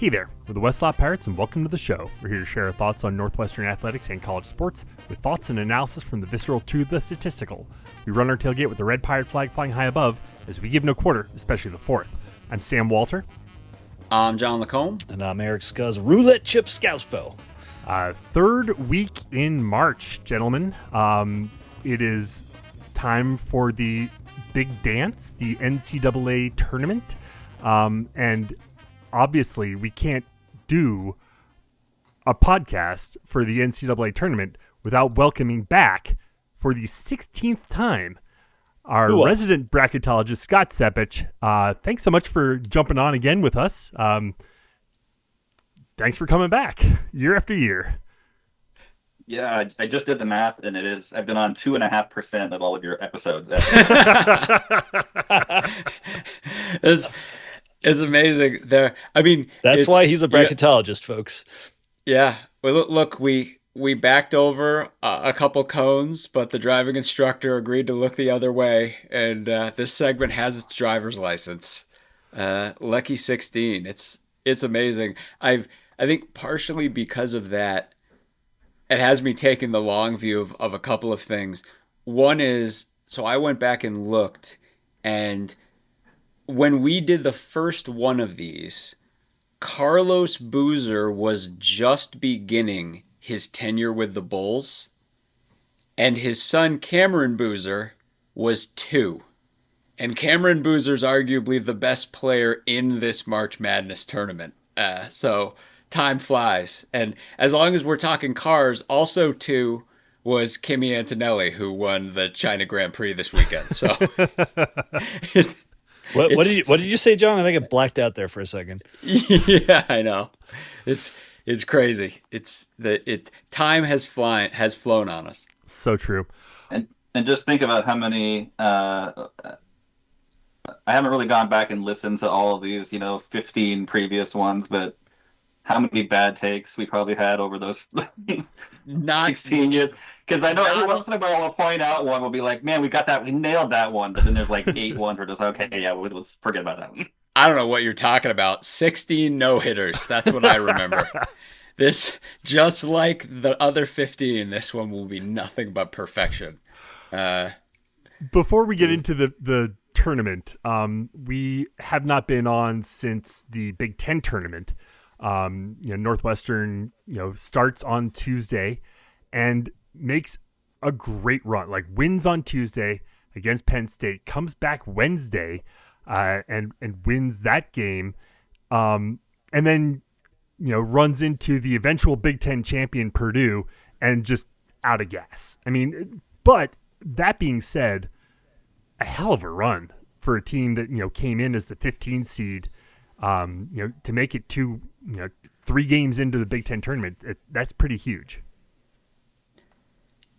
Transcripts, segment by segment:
Hey there, we're the Westlot Pirates and welcome to the show. We're here to share our thoughts on Northwestern athletics and college sports with thoughts and analysis from the visceral to the statistical. We run our tailgate with the red pirate flag flying high above as we give no quarter, especially the fourth. I'm Sam Walter. I'm John Lacombe. And I'm Eric Scuzz, Roulette Chip Scouspo. Third week in March, gentlemen. It is time for the big dance, the NCAA tournament. And obviously, we can't do a podcast for the NCAA tournament without welcoming back, for the 16th time, our resident bracketologist, Scott Sepich. Thanks so much for jumping on again with us. Thanks for coming back year after year. Yeah, I just did the math, and I've been on 2.5% of all of your episodes. It's amazing. That's why he's a bracketologist, folks. Yeah. Well, look, we backed over a couple cones, but the driving instructor agreed to look the other way, and this segment has its driver's license. Lucky 16. It's amazing. I think partially because of that, it has me taking the long view of a couple of things. One is, so I went back and looked, and when we did the first one of these, Carlos Boozer was just beginning his tenure with the Bulls, and his son Cameron Boozer was 2. And Cameron Boozer's arguably the best player in this March Madness tournament. So time flies. And as long as we're talking cars, also 2 was Kimi Antonelli, who won the China Grand Prix this weekend. So What did you say, John? I think it blacked out there for a second. Yeah, I know. It's crazy. Time has flown on us. So true. And just think about how many. I haven't really gone back and listened to all of these, 15 previous ones, but how many bad takes we probably had over those 16 years. Because I know every once in a while I'll point out one, we'll be like, man, we nailed that one. But then there's like 8 ones where just, okay, yeah, let's forget about that one. I don't know what you're talking about. 16 no-hitters. That's what I remember. This, just like the other 15, this one will be nothing but perfection. Before we get into the tournament, we have not been on since the Big Ten tournament. Northwestern, starts on Tuesday and makes a great run, like wins on Tuesday against Penn State, comes back Wednesday, and wins that game. And then, runs into the eventual Big Ten champion Purdue and just out of gas. I mean, but that being said, a hell of a run for a team that, came in as the 15 seed, to make it to, 3 games into the Big Ten tournament. That's pretty huge.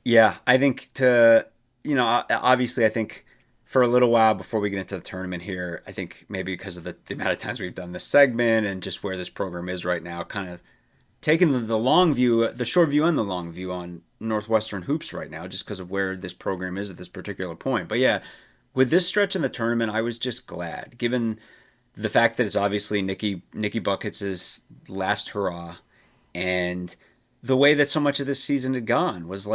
Yeah, I think obviously I think for a little while before we get into the tournament here, I think maybe because of the amount of times we've done this segment and just where this program is right now, kind of taking the long view, the short view and the long view on Northwestern hoops right now, just because of where this program is at this particular point. But yeah, with this stretch in the tournament, I was just glad, given the fact that it's obviously Nicky Buckets' last hurrah, and the way that so much of this season had gone was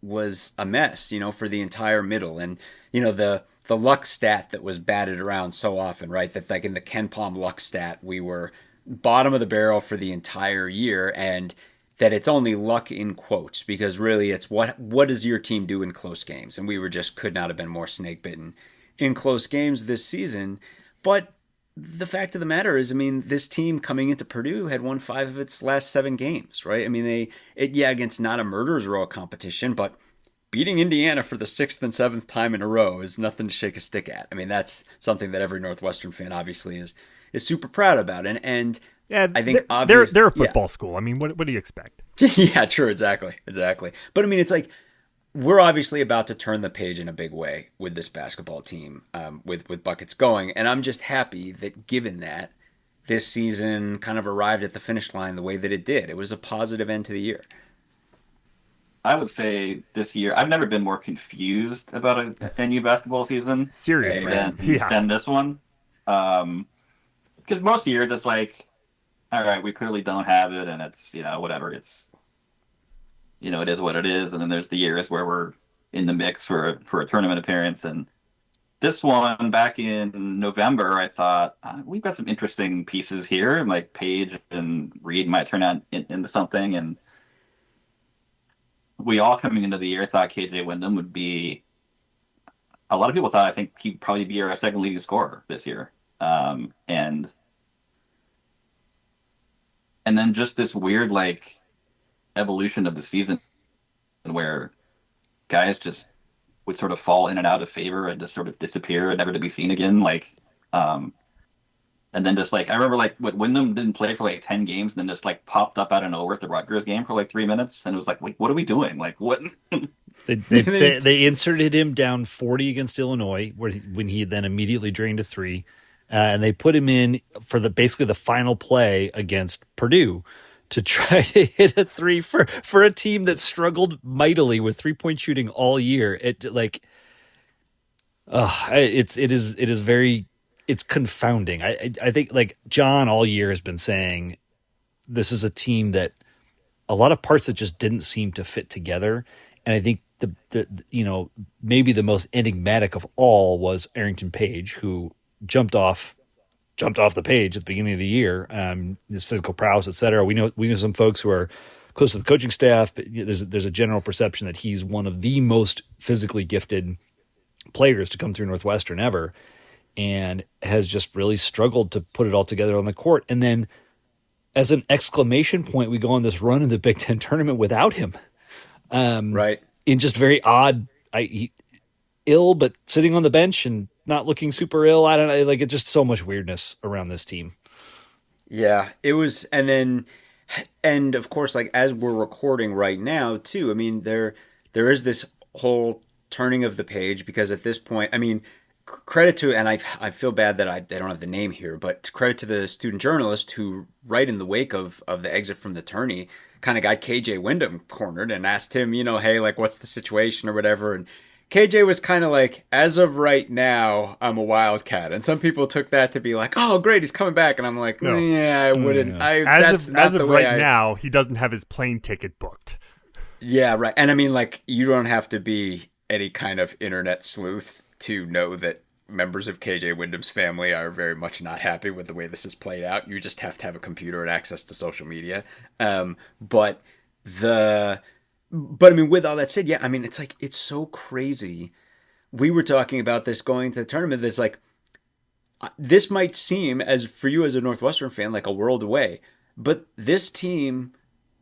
was a mess, for the entire middle. And, the luck stat that was batted around so often, right? That like in the Ken Palm luck stat, we were bottom of the barrel for the entire year, and that it's only luck in quotes, because really it's what does your team do in close games? And we could not have been more snake bitten in close games this season. But the fact of the matter is, this team coming into Purdue had won 5 of its last 7 games, right? Against not a murderer's row competition, but beating Indiana for the 6th and 7th time in a row is nothing to shake a stick at. That's something that every Northwestern fan obviously is super proud about. And yeah, I think they're a football school. What do you expect? Yeah, true, exactly. But it's like, we're obviously about to turn the page in a big way with this basketball team, with Buckets going. And I'm just happy that, given that, this season kind of arrived at the finish line the way that it did. It was a positive end to the year. I would say this year, I've never been more confused about a NU basketball season. Seriously. Than this one. Because most years it's like, all right, we clearly don't have it, and it's whatever. It's it is what it is. And then there's the years where we're in the mix for a tournament appearance. And this one back in November, I thought we've got some interesting pieces here. And like Page and Reed might turn out into something. And we all coming into the year thought KJ Wyndham would be. A lot of people thought I think he'd probably be our second leading scorer this year. And then just this weird like evolution of the season where guys just would sort of fall in and out of favor and just sort of disappear and never to be seen again. And then just like I remember like what Wyndham didn't play for like 10 games and then just like popped up out of nowhere at the Rutgers game for like 3 minutes and it was like what are we doing? Like what? They inserted him down 40 against Illinois when he then immediately drained a three, and they put him in for basically the final play against Purdue to try to hit a three for a team that struggled mightily with 3-point shooting all year. It is very, it's confounding. I think like John all year has been saying this is a team that a lot of parts that just didn't seem to fit together. And I think the maybe the most enigmatic of all was Arrington Page, who jumped off the page at the beginning of the year. His physical prowess, et cetera. We know some folks who are close to the coaching staff, but there's a general perception that he's one of the most physically gifted players to come through Northwestern ever, and has just really struggled to put it all together on the court. And then as an exclamation point, we go on this run in the Big Ten tournament without him. Right. In just very odd, ill, but sitting on the bench and not looking super ill. I don't know. Like, it's just so much weirdness around this team. Yeah, it was. And of course, like as we're recording right now too, I mean, there is this whole turning of the page because at this point, I mean, credit to, and I feel bad that they don't have the name here, but credit to the student journalist who, right in the wake of the exit from the tourney, kind of got KJ Wyndham cornered and asked him, hey, like, what's the situation or whatever. And KJ was kind of like, as of right now, I'm a Wildcat. And some people took that to be like, oh, great, he's coming back. And I'm like, no. Yeah, I wouldn't. No. As of right now, he doesn't have his plane ticket booked. Yeah, right. And I mean, like, you don't have to be any kind of internet sleuth to know that members of KJ Wyndham's family are very much not happy with the way this is played out. You just have to have a computer and access to social media. But I mean, with all that said, yeah, I mean, it's like, it's so crazy. We were talking about this going to the tournament. That's like, this might seem as for you as a Northwestern fan, like a world away, but this team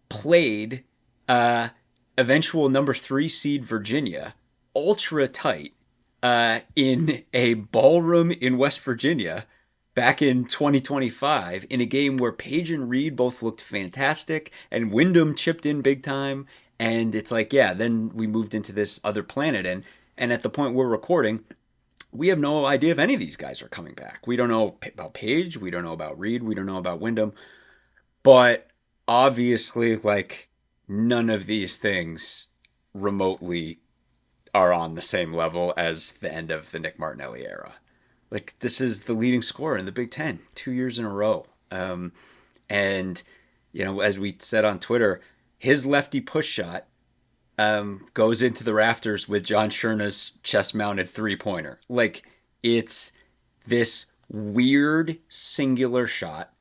played, eventual number 3 seed Virginia ultra tight, in a ballroom in West Virginia back in 2025 in a game where Page and Reed both looked fantastic and Wyndham chipped in big time. And it's like, yeah, then we moved into this other planet. And at the point we're recording, we have no idea if any of these guys are coming back. We don't know about Page. We don't know about Reed. We don't know about Wyndham. But obviously, like, none of these things remotely are on the same level as the end of the Nick Martinelli era. Like, this is the leading scorer in the Big Ten 2 years in a row. And, as we said on Twitter, his lefty push shot goes into the rafters with John Cherna's chest-mounted three-pointer. Like, it's this weird singular shot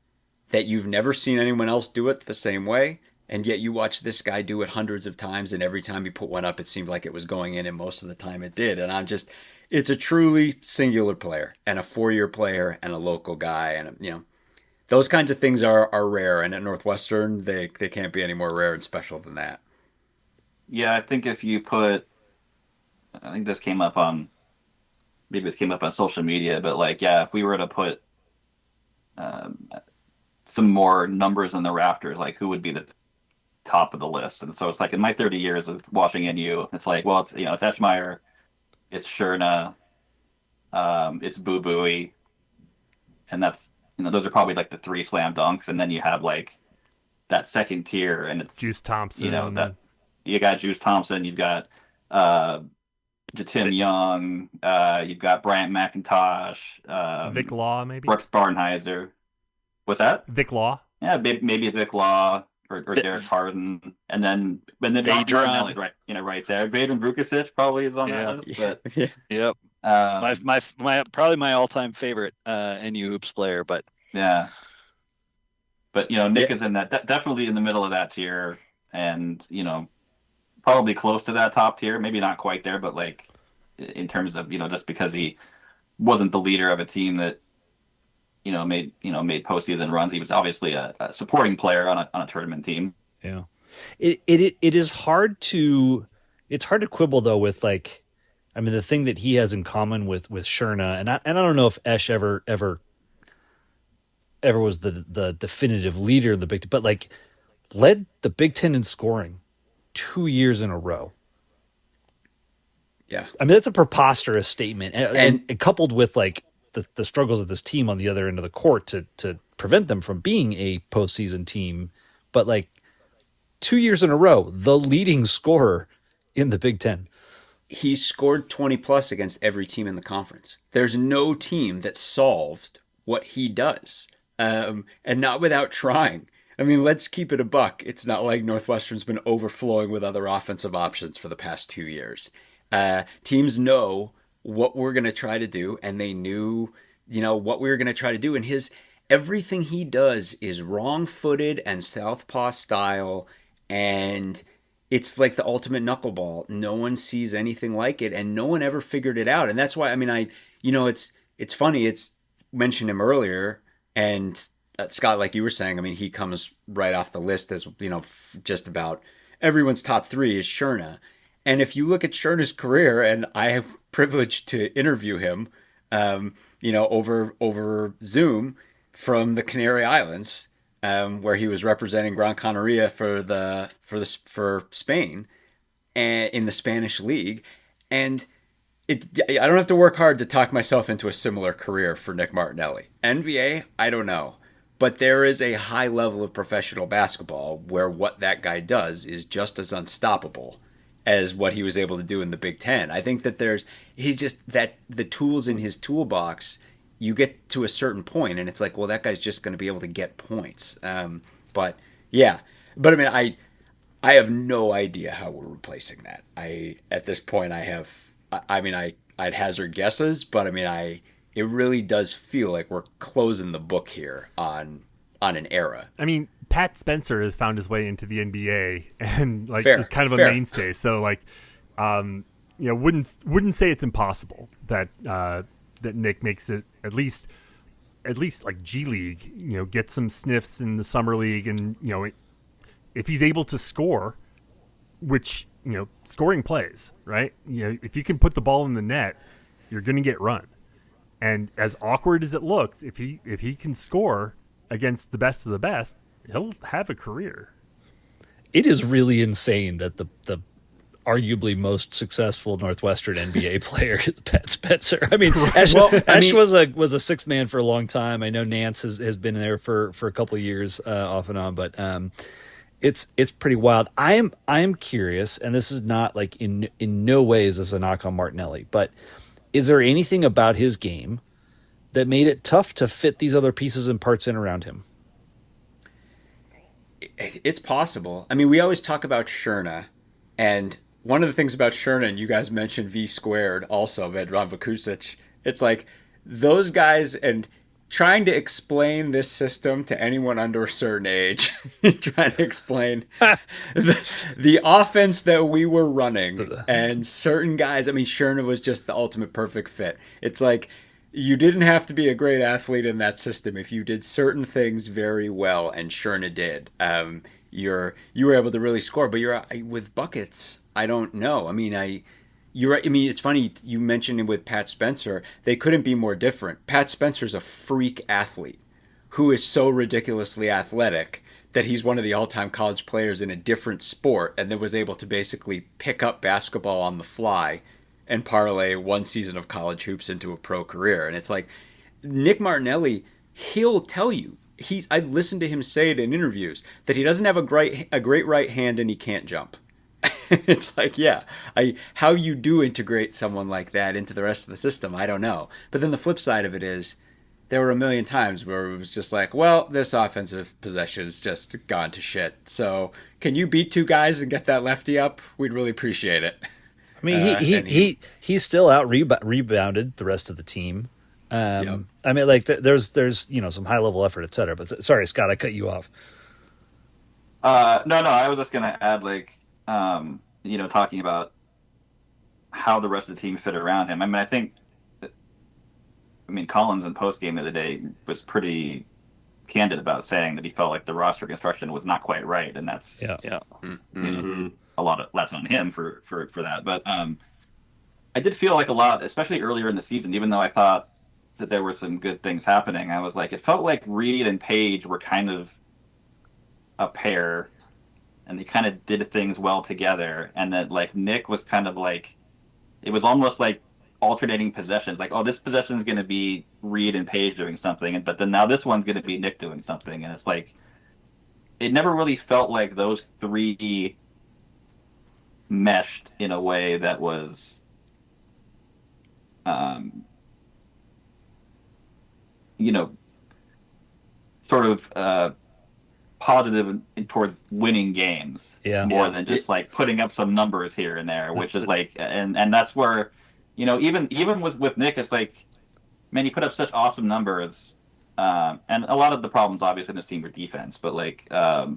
that you've never seen anyone else do it the same way. And yet you watch this guy do it hundreds of times, and every time he put one up, it seemed like it was going in, and most of the time it did. And it's a truly singular player, and a 4-year player, and a local guy, and those kinds of things are rare. And at Northwestern, they can't be any more rare and special than that. Yeah, I think I think this came up on social media, but like, yeah, if we were to put some more numbers in the rafters, like who would be the top of the list? And so it's like in my 30 years of watching NU, it's like, well, it's it's Etchmeyer, it's Cherna, it's Boo Buie, and that's those are probably like the 3 slam dunks, and then you have like that second tier, and it's Juice Thompson. That you got Juice Thompson, you've got Jatim Young, you've got Bryant McIntosh, Vic Law, maybe Brooks Barnheiser. What's that? Vic Law. Yeah, maybe Vic Law or Derek Harden, and then Martinelli, right, right there. Vaden Vukusic probably is on that list, but yep. My probably my all-time favorite NU hoops player, but yeah. But Nick is in that definitely in the middle of that tier, and probably close to that top tier. Maybe not quite there, but like in terms of just because he wasn't the leader of a team that made postseason runs. He was obviously a supporting player on a tournament team. Yeah, it is hard to quibble though with like, I mean, the thing that he has in common with Sherna, and I don't know if Esh ever was the definitive leader in the Big Ten, but like led the Big Ten in scoring 2 years in a row. Yeah, I mean that's a preposterous statement, and coupled with like the struggles of this team on the other end of the court to prevent them from being a postseason team, but like 2 years in a row, the leading scorer in the Big Ten. He scored 20 plus against every team in the conference. There's no team that solved what he does, and not without trying. I mean, let's keep it a buck. It's not like Northwestern's been overflowing with other offensive options for the past 2 years. Teams know what we're going to try to do, and they knew, what we were going to try to do. And everything he does is wrong-footed and southpaw style, and it's like the ultimate knuckleball. No one sees anything like it, and no one ever figured it out. And that's why, I mean, it's funny. It's mentioned him earlier, and Scott, like you were saying, I mean, he comes right off the list as, just about everyone's top three is Sherna. And if you look at Sherna's career, and I have privileged to interview him, over Zoom from the Canary Islands, where he was representing Gran Canaria for Spain, and in the Spanish league, and I don't have to work hard to talk myself into a similar career for Nick Martinelli. NBA, I don't know. But there is a high level of professional basketball where what that guy does is just as unstoppable as what he was able to do in the Big Ten. I think that he's just that the tools in his toolbox, you get to a certain point and it's like, well, that guy's just going to be able to get points. But I mean, I have no idea how we're replacing that. At this point, I'd hazard guesses, but I mean, it really does feel like we're closing the book here on an era. I mean, Pat Spencer has found his way into the NBA and like is kind of a mainstay. So like, wouldn't say it's impossible that Nick makes it at least like G League. Get some sniffs in the summer league, and if he's able to score, which scoring plays, right? If you can put the ball in the net, you're going to get run. And as awkward as it looks, if he can score against the best of the best, he'll have a career. It is really insane that the arguably most successful Northwestern NBA player, Pat Spencer. I mean, Ash was a sixth man for a long time. I know Nance has been there for a couple of years off and on, but it's pretty wild. I am curious, and this is not like in no way is this a knock on Martinelli, but is there anything about his game that made it tough to fit these other pieces and parts in around him? It's possible. I mean, we always talk about Sherna, and one of the things about Sherna, and you guys mentioned V squared also, Vedran Vukusic, it's like those guys, and trying to explain this system to anyone under a certain age, trying to explain the offense that we were running, and certain guys, I mean, Sherna was just the ultimate perfect fit. It's like, you didn't have to be a great athlete in that system if you did certain things very well, and Sherna did. You were able to really score, but with buckets, I don't know. I mean, you're right. I mean, it's funny you mentioned it with Pat Spencer. They couldn't be more different. Pat Spencer's a freak athlete who is so ridiculously athletic that he's one of the all-time college players in a different sport, and then was able to basically pick up basketball on the fly and parlay one season of college hoops into a pro career. And it's like Nick Martinelli, he'll tell you, I've listened to him say it in interviews, that he doesn't have a great right hand and he can't jump. It's like, yeah, how you do integrate someone like that into the rest of the system, I don't know. But then the flip side of it is, there were a million times where it was just like, well, this offensive possession is just gone to shit. So can you beat two guys and get that lefty up? We'd really appreciate it. I mean, he's still out rebounded the rest of the team. Yep. I mean, like there's some high level effort, et cetera. But sorry, Scott, I cut you off. No, I was just gonna add talking about how the rest of the team fit around him. I mean, Collins in post game of the day was pretty candid about saying that he felt like the roster construction was not quite right, and that's a lot of that's on him for that. But I did feel like a lot, especially earlier in the season, even though I thought that there were some good things happening. I was like, it felt like Reed and Page were kind of a pair, and they kind of did things well together, and that like Nick was kind of like, it was almost like alternating possessions, like, oh, this possession is going to be Reed and Page doing something, but then now this one's going to be Nick doing something, and it's like it never really felt like those three meshed in a way that was sort of positive towards winning games more than just like putting up some numbers here and there, which is like, and that's where, even with Nick, it's like, man, he put up such awesome numbers, and a lot of the problems obviously in this team were defense, but like, but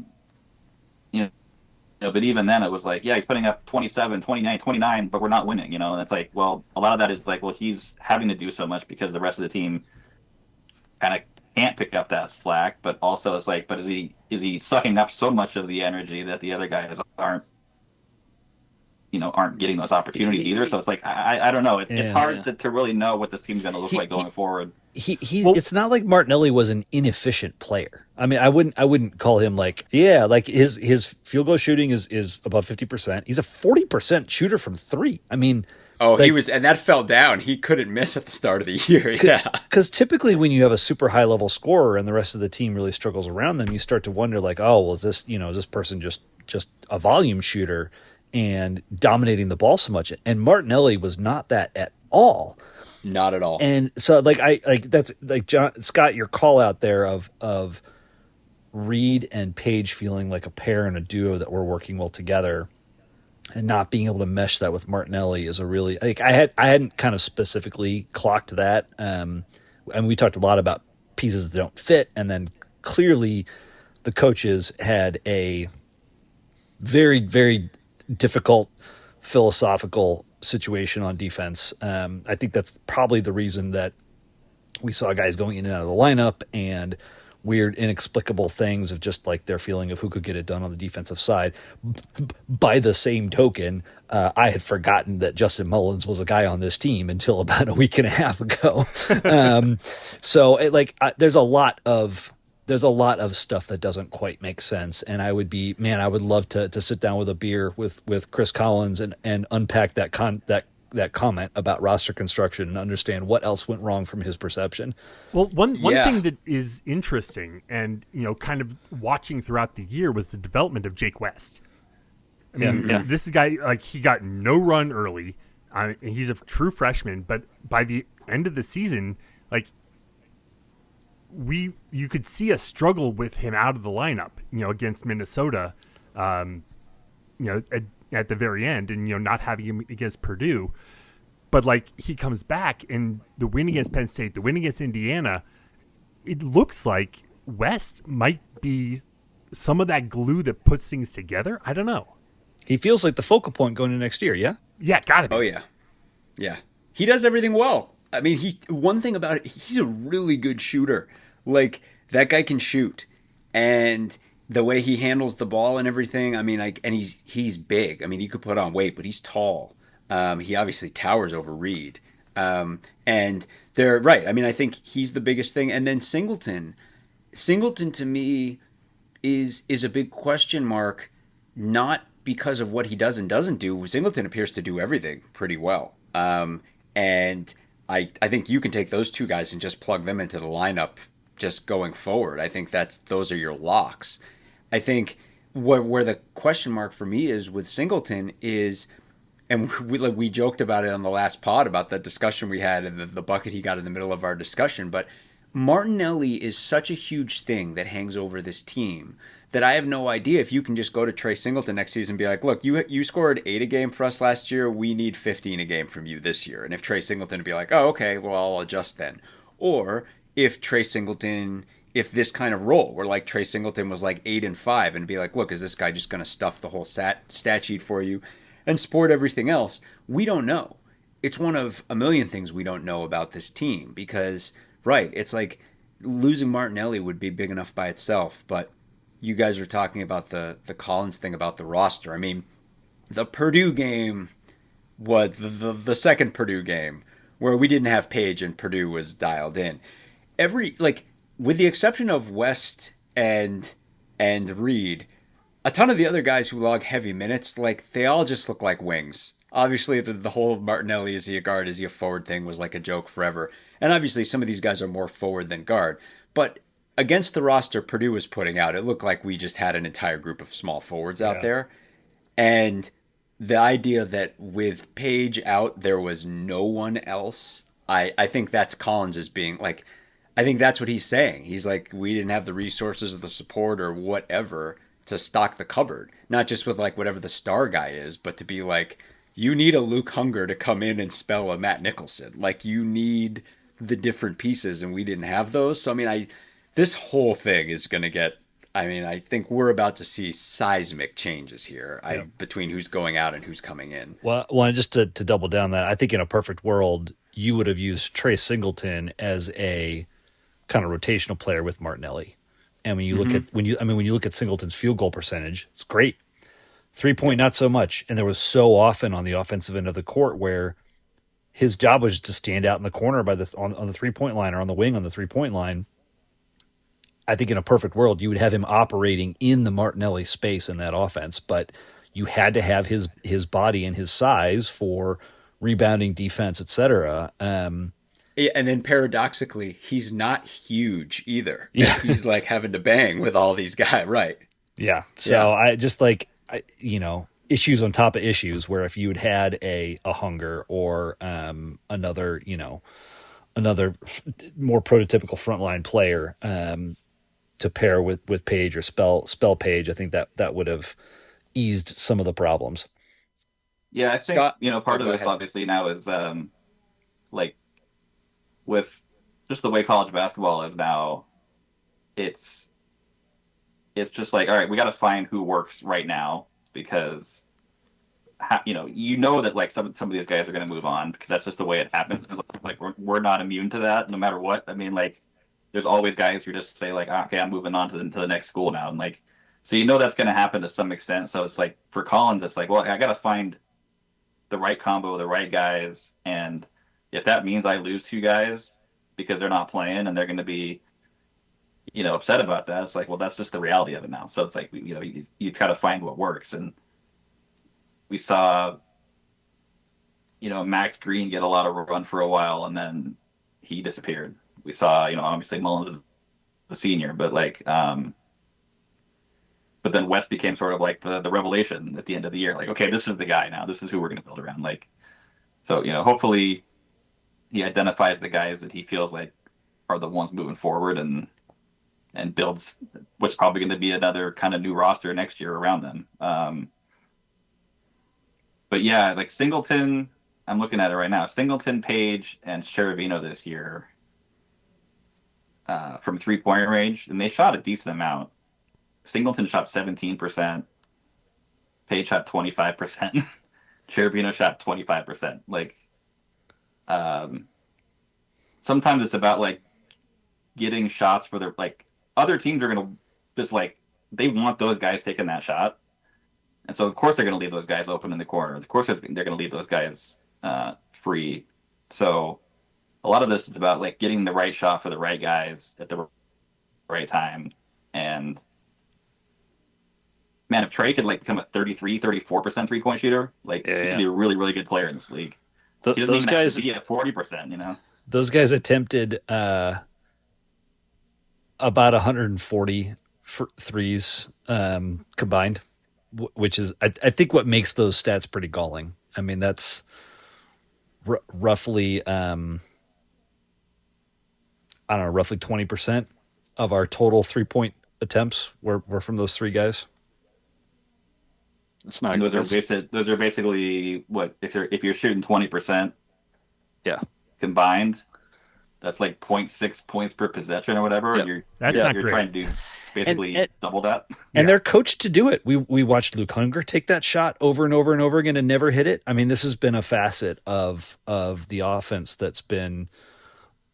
even then it was like, yeah, he's putting up 27, 29, 29, but we're not winning, and it's like, well, a lot of that is like, well, he's having to do so much because the rest of the team kind of can't pick up that slack, but also it's like, but is he sucking up so much of the energy that the other guys aren't getting those opportunities either? So it's like, I don't know. It's hard to really know what this team's going to look like going forward. It's not like Martinelli was an inefficient player. I mean, I wouldn't call him like his field goal shooting is above 50%. He's a 40% shooter from three. I mean, he was, and that fell down. He couldn't miss at the start of the year. Yeah, because typically when you have a super high level scorer and the rest of the team really struggles around them, you start to wonder like, oh, well, is this person just a volume shooter and dominating the ball so much? And Martinelli was not that at all. Not at all. And so that's like Scott, your call out there of Reed and Page feeling like a pair and a duo that were working well together, and not being able to mesh that with Martinelli is a really, like, I hadn't kind of specifically clocked that. And we talked a lot about pieces that don't fit, and then clearly the coaches had a very, very difficult philosophical situation on defense. I think that's probably the reason that we saw guys going in and out of the lineup and weird, inexplicable things of just like their feeling of who could get it done on the defensive side. By the same token, I had forgotten that Justin Mullins was a guy on this team until about a week and a half ago. There's a lot of stuff that doesn't quite make sense. And I would love to sit down with a beer with Chris Collins and unpack that comment about roster construction and understand what else went wrong from his perception. Well, one thing that is interesting and, kind of watching throughout the year was the development of Jake West. I mean, this guy, like, he got no run early. He's a true freshman, but by the end of the season, like, you could see a struggle with him out of the lineup, against Minnesota, at the very end, and not having him against Purdue. But like, he comes back, and the win against Penn State, the win against Indiana, it looks like West might be some of that glue that puts things together. I don't know. He feels like the focal point going into next year. Yeah, gotta be. Oh yeah, he does everything well. I mean, one thing about it, he's a really good shooter. Like, that guy can shoot, and the way he handles the ball and everything. I mean, and he's big. I mean, he could put on weight, but he's tall. He obviously towers over Reed. And they're right. I mean, I think he's the biggest thing. And then Singleton to me is a big question mark, not because of what he does and doesn't do. Singleton appears to do everything pretty well. And I think you can take those two guys and just plug them into the lineup just going forward. I think those are your locks. I think where the question mark for me is with Singleton is, and we joked about it on the last pod about that discussion we had and the bucket he got in the middle of our discussion, but Martinelli is such a huge thing that hangs over this team that I have no idea if you can just go to Trey Singleton next season and be like, look, you scored 8 a game for us last year. We need 15 a game from you this year. And if Trey Singleton would be like, oh, okay, well, I'll adjust then. Or if Trey Singleton, if this kind of role where like Trey Singleton was like 8 and 5 and be like, look, is this guy just going to stuff the whole stat sheet for you and sport everything else? We don't know. It's one of a million things we don't know about this team because, right, it's like losing Martinelli would be big enough by itself, but you guys were talking about the Collins thing about the roster. I mean, the Purdue game was the second Purdue game where we didn't have Page and Purdue was dialed in. With the exception of West and Reed, a ton of the other guys who log heavy minutes, like they all just look like wings. Obviously, the whole Martinelli, is he a guard, is he a forward thing was like a joke forever. And obviously, some of these guys are more forward than guard. But against the roster Purdue was putting out, it looked like we just had an entire group of small forwards out there. And the idea that with Page out, there was no one else, I think that's Collins as being like, I think that's what he's saying. He's like, we didn't have the resources or the support or whatever to stock the cupboard. Not just with like whatever the star guy is, but to be like, you need a Luke Hunger to come in and spell a Matt Nicholson. Like you need the different pieces, and we didn't have those. So I mean, this whole thing is going to get. I mean, I think we're about to see seismic changes here between who's going out and who's coming in. Well, just to double down that, I think in a perfect world, you would have used Trey Singleton as a kind of rotational player with Martinelli. And when you look at when you look at Singleton's field goal percentage, it's great. 3-point, not so much. And there was so often on the offensive end of the court where his job was just to stand out in the corner by on the 3-point line or on the wing on the 3-point line. I think in a perfect world, you would have him operating in the Martinelli space in that offense, but you had to have his body and his size for rebounding, defense, etc. And then paradoxically, he's not huge either. Yeah. He's like having to bang with all these guys, right? Yeah. So I just issues on top of issues where if you had a Hunger or another more prototypical frontline player to pair with Page or spell Page, I think that would have eased some of the problems. Yeah, I think Scott, part of this obviously now is like with just the way college basketball is now, it's just like, all right, we got to find who works right now because that like some of these guys are going to move on because that's just the way it happens. Like we're not immune to that no matter what. I mean, like there's always guys who just say like, okay, I'm moving on to the next school now, and like so that's going to happen to some extent. So it's like for Collins, it's like, well, I got to find the right combo, the right guys, and if that means I lose 2 guys because they're not playing and they're going to be upset about that, it's like, well, that's just the reality of it now. So it's like, you try to find what works. And we saw, Max Green get a lot of run for a while and then he disappeared. We saw, obviously Mullins is the senior, but like, but then West became sort of like the revelation at the end of the year. Like, okay, this is the guy now. This is who we're going to build around. Like, so, hopefully he identifies the guys that he feels like are the ones moving forward and builds what's probably going to be another kind of new roster next year around them. But yeah, like Singleton, I'm looking at it right now. Singleton, Page, and Cherubino this year from 3-point range, and they shot a decent amount. Singleton shot 17%. Page shot 25%. Cherubino shot 25%. Like, sometimes it's about like getting shots for their like other teams are gonna just like they want those guys taking that shot, and so of course they're gonna leave those guys open in the corner. Of course they're gonna leave those guys free. So a lot of this is about like getting the right shot for the right guys at the right time. And man, if Trey could like become a 33, 34% 3-point shooter, like he could be a really, really good player in this league. He doesn't Those even guys have to be at 40%, Those guys attempted about 140 threes combined, which is I think what makes those stats pretty galling. I mean, that's roughly I don't know, roughly 20% of our total 3-point attempts were from those three guys. It's not. And those are basically what if you're shooting 20%, Yeah. combined, that's like 0.6 points per possession or whatever. Yep. You're That's not you're great. trying to do basically And- double that. And Yeah. they're coached to do it. We watched Luke Hunger take that shot over and over and over again and never hit it. I mean, this has been a facet of the offense that's been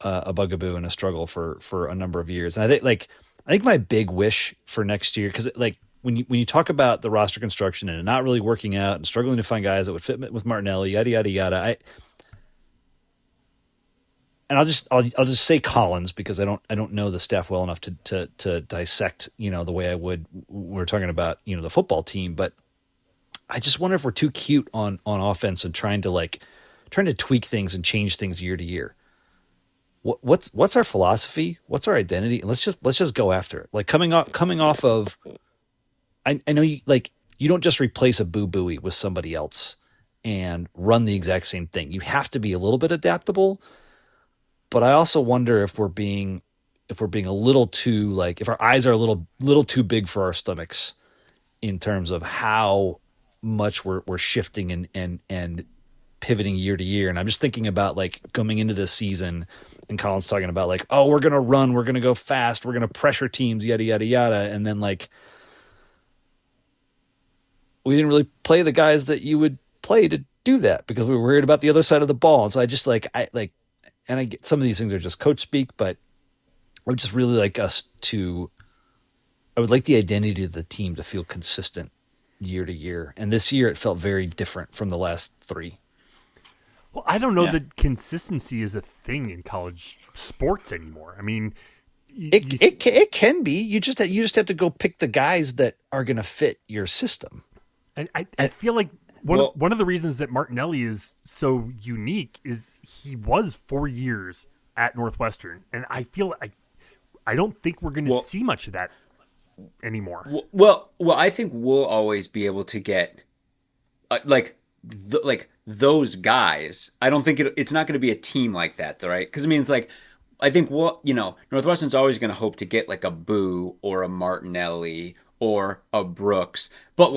a bugaboo and a struggle for a number of years. And I think my big wish for next year, because like when you talk about the roster construction and it not really working out and struggling to find guys that would fit with Martinelli, yada yada yada. I'll just say Collins, because I don't know the staff well enough to dissect, the way I would when we're talking about, the football team. But I just wonder if we're too cute on offense and trying to tweak things and change things year to year. What's our philosophy? What's our identity? And let's just go after it. Like coming off of, I know you don't just replace a Boo Buie with somebody else and run the exact same thing. You have to be a little bit adaptable. But I also wonder if we're being a little too, if our eyes are a little too big for our stomachs in terms of how much we're shifting and pivoting year to year. And I'm just thinking about coming into this season, and Colin's talking about we're going to run, we're going to go fast, we're going to pressure teams, yada, yada, yada. And then we didn't really play the guys that you would play to do that because we were worried about the other side of the ball. And so I just and I get some of these things are just coach speak, but I would just really like I would like the identity of the team to feel consistent year to year. And this year it felt very different from the last three. Well, I don't know that consistency is a thing in college sports anymore. I mean, it can be. You just have to go pick the guys that are going to fit your system. And I feel like one of the reasons that Martinelli is so unique is he was 4 years at Northwestern, and I feel I don't think we're going to see much of that anymore. Well, I think we'll always be able to get those guys. I don't think it's not going to be a team like that, though, right? Because I mean, it's I think Northwestern's always going to hope to get a Boo or a Martinelli or a Brooks, but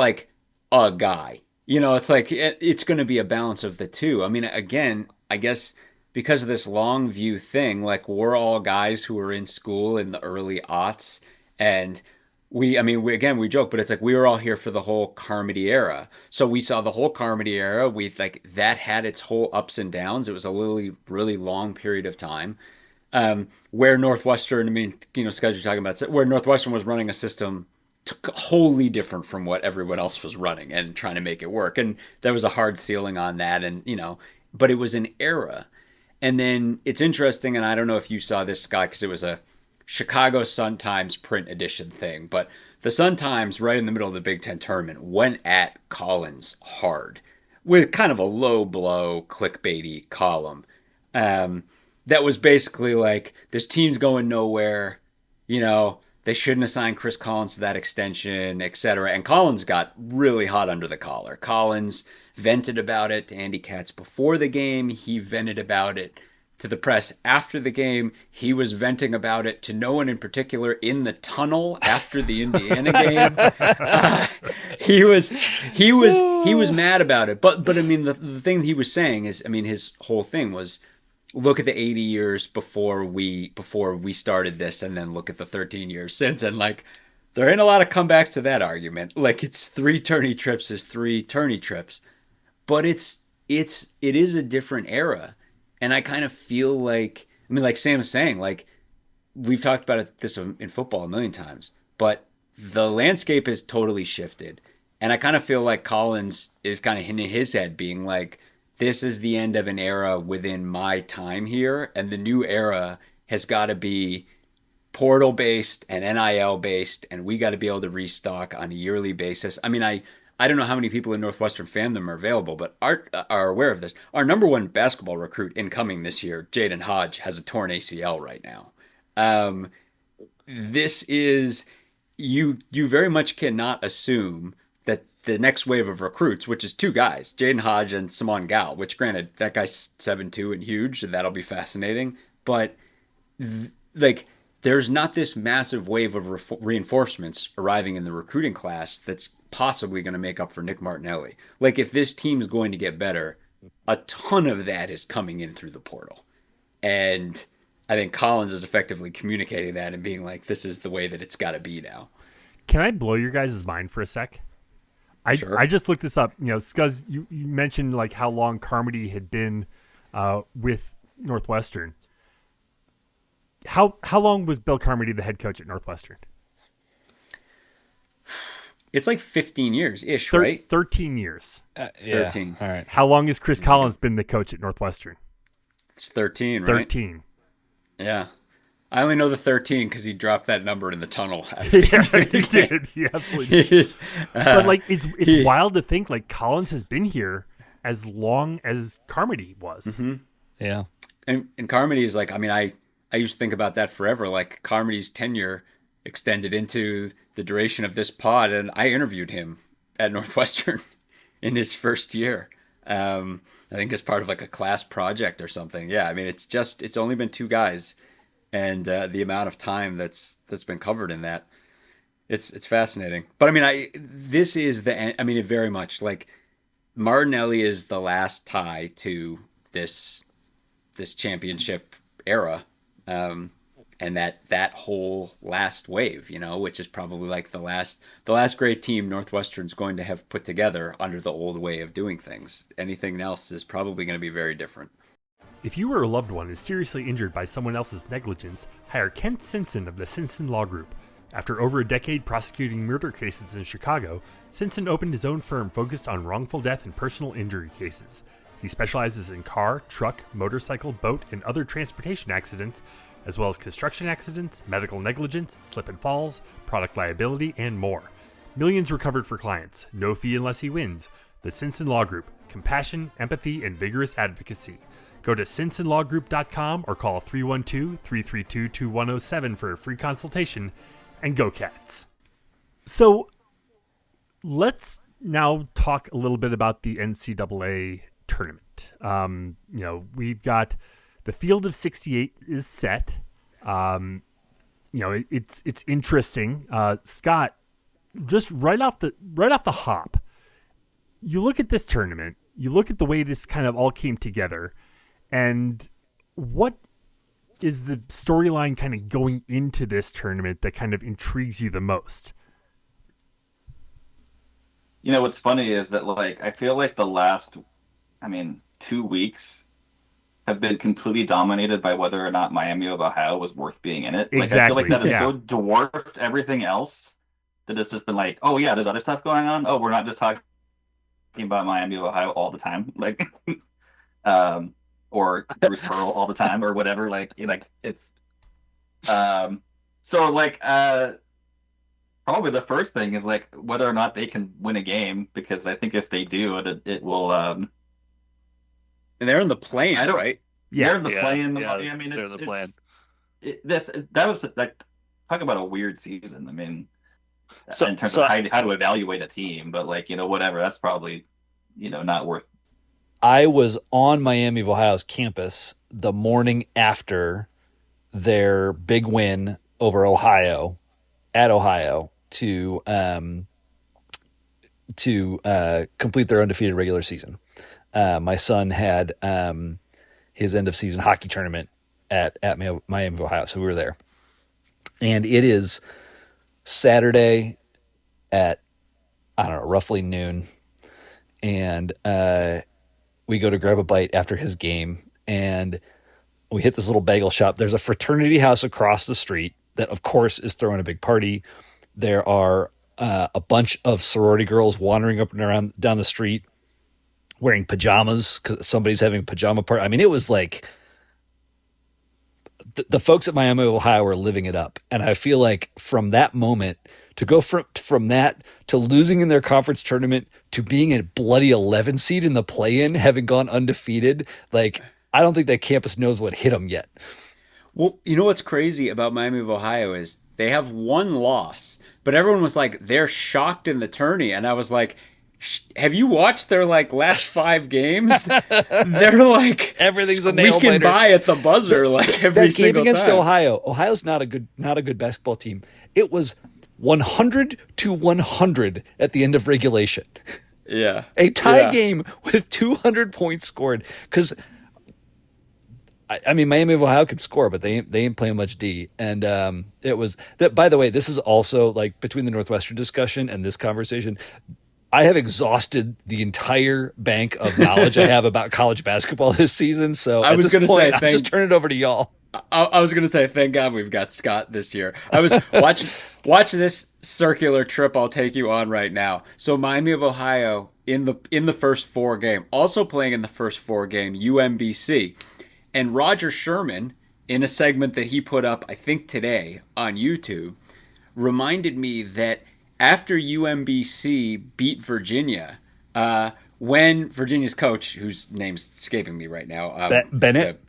a guy. It's going to be a balance of the two. I mean, again, I guess because of this long view thing, we're all guys who were in school in the early aughts, and we joke, but it's we were all here for the whole Carmody era. So we saw the whole Carmody era. We that had its whole ups and downs. It was a really, really long period of time. Where Northwestern, Scott, you're talking about, where Northwestern was running a system wholly different from what everyone else was running and trying to make it work. And there was a hard ceiling on that. And, but it was an era. And then it's interesting. And I don't know if you saw this, Scott, because it was a Chicago Sun-Times print edition thing, but the Sun-Times right in the middle of the Big Ten tournament went at Collins hard with kind of a low blow clickbaity column. That was basically this team's going nowhere, they shouldn't assign Chris Collins to that extension, etc. And Collins got really hot under the collar. Collins vented about it to Andy Katz before the game. He vented about it to the press after the game. He was venting about it to no one in particular in the tunnel after the Indiana game. He was mad about it. But I mean, the thing he was saying is, his whole thing was, look at the 80 years before we started this, and then look at the 13 years since, and there ain't a lot of comebacks to that argument. It's 3 tourney trips is 3 tourney trips, but it is a different era, and I kind of feel like Sam's saying, we've talked about this in football a million times, but the landscape has totally shifted, and I kind of feel like Collins is kind of in his head being this is the end of an era within my time here, and the new era has got to be portal-based and NIL-based, and we got to be able to restock on a yearly basis. I don't know how many people in Northwestern fandom are available, but are aware of this. Our number one basketball recruit incoming this year, Jaden Hodge, has a torn ACL right now. This is, you very much cannot assume that the next wave of recruits, which is 2 guys, Jaden Hodge and Simon Gal, which granted, that guy's 7'2" and huge, and that'll be fascinating. But like there's not this massive wave of reinforcements arriving in the recruiting class that's possibly going to make up for Nick Martinelli. Like if this team's going to get better, a ton of that is coming in through the portal. And I think Collins is effectively communicating that and being like, this is the way that it's got to be now. Can I blow your guys' mind for a sec? Sure. I just looked this up. You know, Scuzz, you mentioned like how long Carmody had been with Northwestern. How long was Bill Carmody the head coach at Northwestern? It's like 15 years-ish, right? 13 years. 13. All right. How long has Chris Collins been the coach at Northwestern? It's 13, right? 13. Yeah. I only know the 13 because he dropped that number in the tunnel. Yeah, he did. He absolutely did. But like, it's wild to think like Collins has been here as long as Carmody was. Mm-hmm. Yeah. And Carmody is like, I mean, I used to think about that forever. Like Carmody's tenure extended into the duration of this pod, and I interviewed him at Northwestern in his first year. I think as part of like a class project or something. Yeah, I mean, it's only been two guys, and the amount of time that's been covered in that, it's fascinating. But I mean, it very much like Martinelli is the last tie to this championship era, and that whole last wave, you know, which is probably like the last great team Northwestern's going to have put together under the old way of doing things. Anything else is probably going to be very different. If you or a loved one is seriously injured by someone else's negligence, hire Kent Simpson of the Simpson Law Group. After over a decade prosecuting murder cases in Chicago, Simpson opened his own firm focused on wrongful death and personal injury cases. He specializes in car, truck, motorcycle, boat, and other transportation accidents, as well as construction accidents, medical negligence, slip and falls, product liability, and more. Millions recovered for clients. No fee unless he wins. The Simpson Law Group. Compassion, empathy, and vigorous advocacy. Go to simpsonlawgroup.com or call 312-332-2107 for a free consultation, and go Cats. So let's now talk a little bit about the NCAA tournament. We've got the field of 68 is set. It's interesting. Scott, just right off the hop, you look at this tournament, you look at the way this kind of all came together, and what is the storyline kind of going into this tournament that kind of intrigues you the most? You know, what's funny is that, like, I feel like the last, 2 weeks have been completely dominated by whether or not Miami of Ohio was worth being in it. Exactly. Like, I feel like that has so dwarfed everything else that it's just been like, oh yeah, there's other stuff going on. Oh, we're not just talking about Miami of Ohio all the time, like, or Bruce Pearl all the time, or whatever. Like it's, so like, probably the first thing is like whether or not they can win a game, because I think if they do, it will. And they're in the play-in, right? Yeah, they're in the play-in. Yeah, I mean, they're in the play-in. That was like, talk about a weird season. I mean, So- in terms so- of how to evaluate a team, but like, whatever. That's probably, not worth. I was on Miami of Ohio's campus the morning after their big win over Ohio at Ohio to complete their undefeated regular season. My son had his end of season hockey tournament at Miami of Ohio, so we were there. And it is Saturday at, I don't know, roughly noon, and we go to grab a bite after his game, and we hit this little bagel shop. There's a fraternity house across the street that, of course, is throwing a big party. There are a bunch of sorority girls wandering up and around down the street wearing pajamas because somebody's having a pajama party. I mean, it was like the folks at Miami of Ohio were living it up. And I feel like from that moment, to go from that to losing in their conference tournament to being a bloody 11 seed in the play-in, having gone undefeated, like, I don't think that campus knows what hit them yet. Well, you know what's crazy about Miami of Ohio is they have one loss, but everyone was like, they're shocked in the tourney. And I was like, Have you watched their like last 5 games? They're like Everything's a nail squeaking biter. by at the buzzer like every That game single against time. Ohio. Ohio's not a good basketball team. It was 100-100 at the end of regulation. Yeah, A tie Yeah. game with 200 points scored. Because I mean, Miami of Ohio can score, but they ain't playing much D. And it was that. By the way, this is also like between the Northwestern discussion and this conversation. I have exhausted the entire bank of knowledge I have about college basketball this season. So I was going to say, I'll just turn it over to y'all. I was gonna say, thank God we've got Scott this year. I was watch this circular trip I'll take you on right now. So Miami of Ohio in the first 4 game, also playing in the first 4 game, UMBC, and Roger Sherman in a segment that he put up, I think today on YouTube, reminded me that after UMBC beat Virginia, when Virginia's coach, whose name's escaping me right now, Bennett.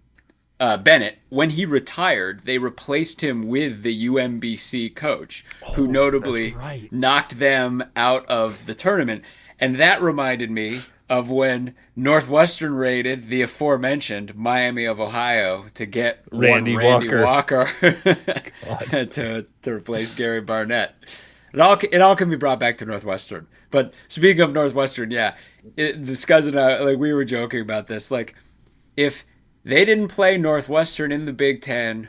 Bennett, when he retired, they replaced him with the UMBC coach, who notably knocked them out of the tournament. And that reminded me of when Northwestern raided the aforementioned Miami of Ohio to get Randy Walker to replace Gary Barnett. It all can be brought back to Northwestern. But speaking of Northwestern, yeah, this cousin and I, like, we were joking about this. Like, if they didn't play Northwestern in the Big Ten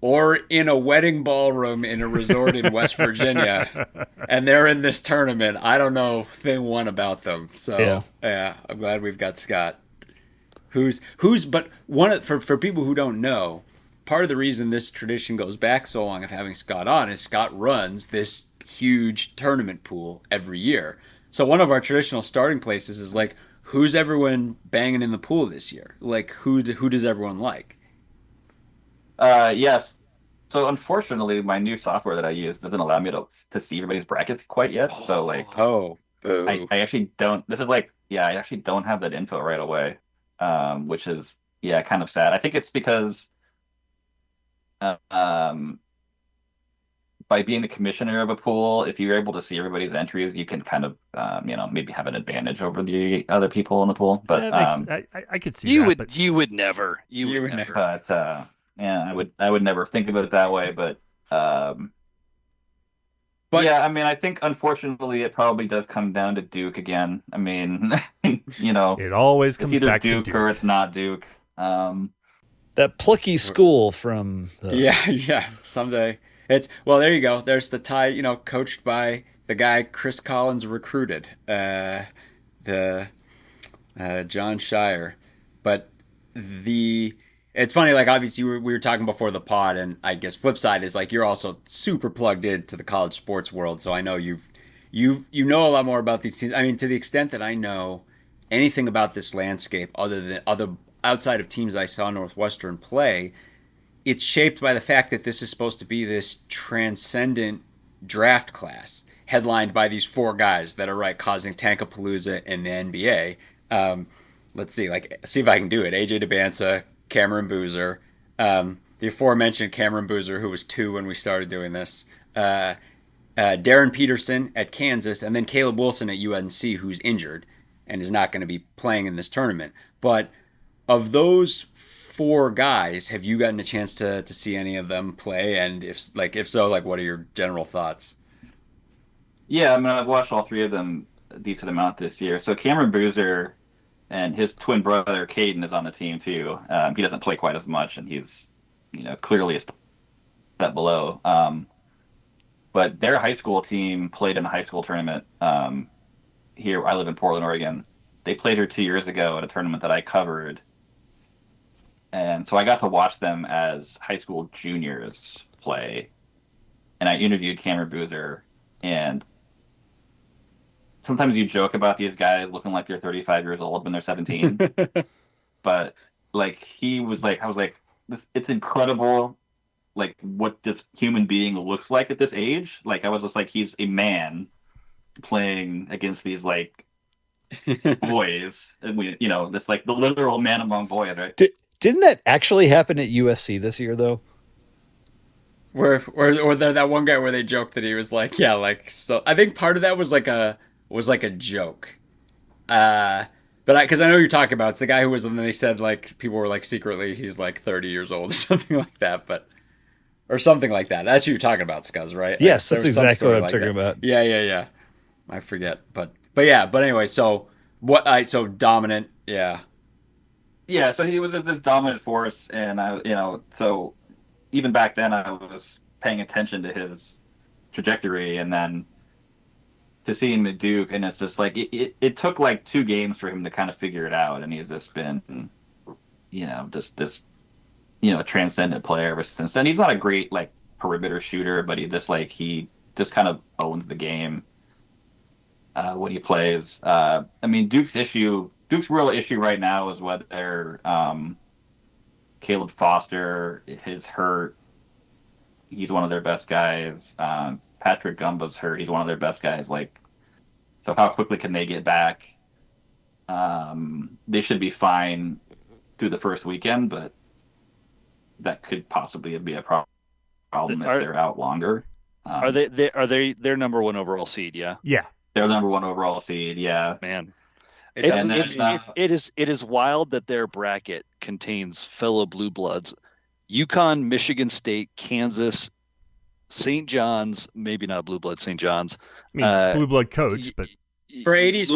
or in a wedding ballroom in a resort in West Virginia, and they're in this tournament, I don't know thing one about them. So yeah, I'm glad we've got Scott. But for people who don't know, part of the reason this tradition goes back so long of having Scott on is Scott runs this huge tournament pool every year. So one of our traditional starting places is like, who's everyone banging in the pool this year? Like, who does everyone like? Yes. So unfortunately, my new software that I use doesn't allow me to see everybody's brackets quite yet. So like, I actually don't. This is like, yeah, I actually don't have that info right away, which is kind of sad. I think it's because by being the commissioner of a pool, if you're able to see everybody's entries, you can kind of maybe have an advantage over the other people in the pool. But I could see that. You would never. But I would never think of it that way. But yeah, I mean, I think unfortunately it probably does come down to Duke again. I mean, it always comes either back Duke to Duke or it's not Duke. That plucky school from yeah someday. There you go. There's the tie, coached by the guy Chris Collins recruited, the John Shire. But it's funny, like, obviously we were talking before the pod, and I guess flip side is like you're also super plugged into the college sports world, so I know you know a lot more about these teams. I mean, to the extent that I know anything about this landscape outside of teams I saw Northwestern play, it's shaped by the fact that this is supposed to be this transcendent draft class headlined by these 4 guys that are causing Tankapalooza in the NBA. Let's see if I can do it. AJ DeBanza, Cameron Boozer, the aforementioned Cameron Boozer, who was 2 when we started doing this, Darren Peterson at Kansas, and then Caleb Wilson at UNC, who's injured and is not going to be playing in this tournament. But of those 4 guys, have you gotten a chance to see any of them play? And if so, what are your general thoughts? Yeah, I mean, I've watched all 3 of them a decent amount this year. So Cameron Boozer and his twin brother Caden is on the team too. He doesn't play quite as much, and he's clearly a step below. But their high school team played in a high school tournament. Here, I live in Portland, Oregon. They played here 2 years ago at a tournament that I covered. And so I got to watch them as high school juniors play. And I interviewed Cameron Boozer. And sometimes you joke about these guys looking like they're 35 years old when they're 17. But he was I was like, it's incredible, what this human being looks like at this age. I was just like, he's a man playing against these boys. And this the literal man among boys, right? Didn't that actually happen at USC this year, though? Or that one guy where they joked that he was so I think part of that was was like a joke. But because I know you're talking about, it's the guy who was, and they said like people were like secretly he's like 30 years old or something like that, or something like that. That's who you're talking about, Scuzz, right? Yes, There that's was some exactly what story I'm like talking that. about. Yeah. I forget, but yeah, but anyway, so what? So dominant, yeah, Yeah, so he was just this dominant force, and so even back then I was paying attention to his trajectory, and then to see him at Duke, and it's just like it took like 2 games for him to kind of figure it out, and he's just been, just this, transcendent player ever since then. He's not a great like perimeter shooter, but he just kind of owns the game when he plays. I mean, Duke's real issue right now is whether Caleb Foster is hurt. He's one of their best guys. Patrick Gumba's hurt. He's one of their best guys. Like, so how quickly can they get back? They should be fine through the first weekend, but that could possibly be a problem if they're out longer. Are they their number one overall seed? Yeah. Yeah. They're number one overall seed. Yeah, Man, It it is wild that their bracket contains fellow blue bloods: UConn, Michigan State, Kansas, St. John's. Maybe not blue blood St. John's. I mean, blue blood coach, but for 80s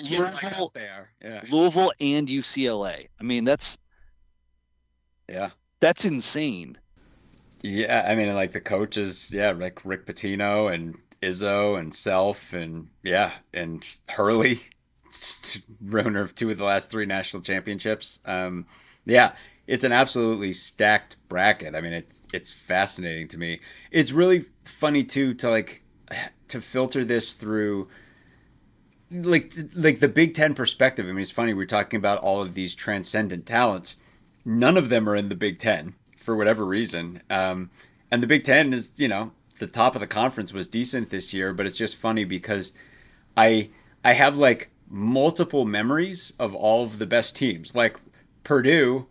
kids like us, they are. Yeah. Louisville and UCLA. I mean, that's insane. Yeah, I mean, like the coaches, yeah, like Rick Pitino and Izzo and Self and and Hurley, runner of 2 of the last 3 national championships. Yeah, it's an absolutely stacked bracket. I mean, it's fascinating to me. It's really funny too to filter this through like the Big Ten perspective. I mean, it's funny we're talking about all of these transcendent talents. None of them are in the Big Ten for whatever reason. And the Big Ten is, the top of the conference was decent this year, but it's just funny because I have like multiple memories of all of the best teams. Like Purdue,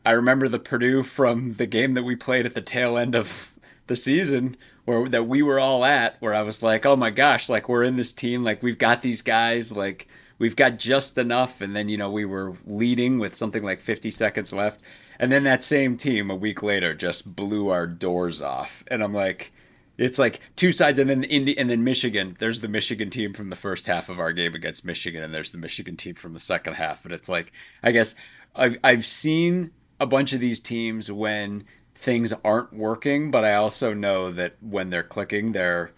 I remember the Purdue from the game that we played at the tail end of the season that we were all at, where I was like, oh my gosh, like we're in this team, like we've got these guys, like we've got just enough. And then, we were leading with something like 50 seconds left. And then that same team a week later just blew our doors off. And I'm like, it's like 2 sides. And then Michigan, there's the Michigan team from the first half of our game against Michigan. And there's the Michigan team from the second half. But it's like, I guess I've seen a bunch of these teams when things aren't working, but I also know that when they're clicking, they're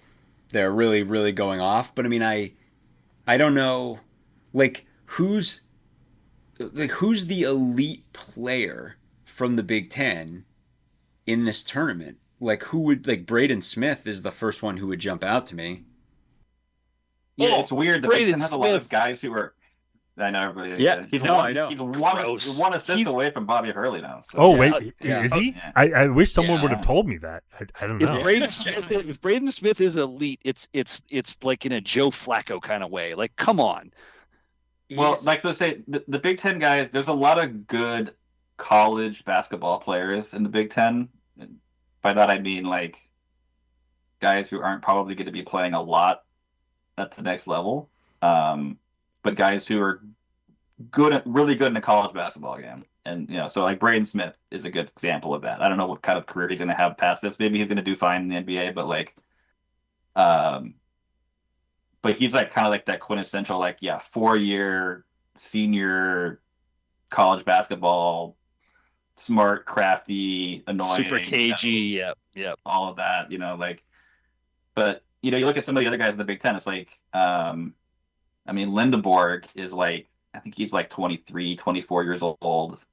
really, really going off. But I mean, I don't know, like who's the elite player from the Big Ten in this tournament? Like who would, like Braden Smith is the first one who would jump out to me. Yeah, it's weird. The Big Braden Ten has a Smith. lot of guys who are. I know everybody. Yeah, he's no, I know. He's Gross. one assist He's- away from Bobby Hurley now. So. oh Yeah. wait, Yeah. is he? Yeah. I wish someone Yeah. would have told me that. I don't know. If Braden Smith is elite, it's like in a Joe Flacco kind of way. Like, come on. Well, like to say, the Big Ten guys, there's a lot of good college basketball players in the Big Ten. And by that I mean like guys who aren't probably going to be playing a lot at the next level, but guys who are really good in a college basketball game. And so like Braden Smith is a good example of that. I don't know what kind of career he's going to have past this. Maybe he's going to do fine in the NBA, but like, but he's like kind of like that quintessential 4-year senior college basketball, smart, crafty, annoying, Super cagey. Yep. all of that. But you look at some of the other guys in the Big Ten. It's like, I mean, Lindeborg is like, I think he's like 23, 24 years old.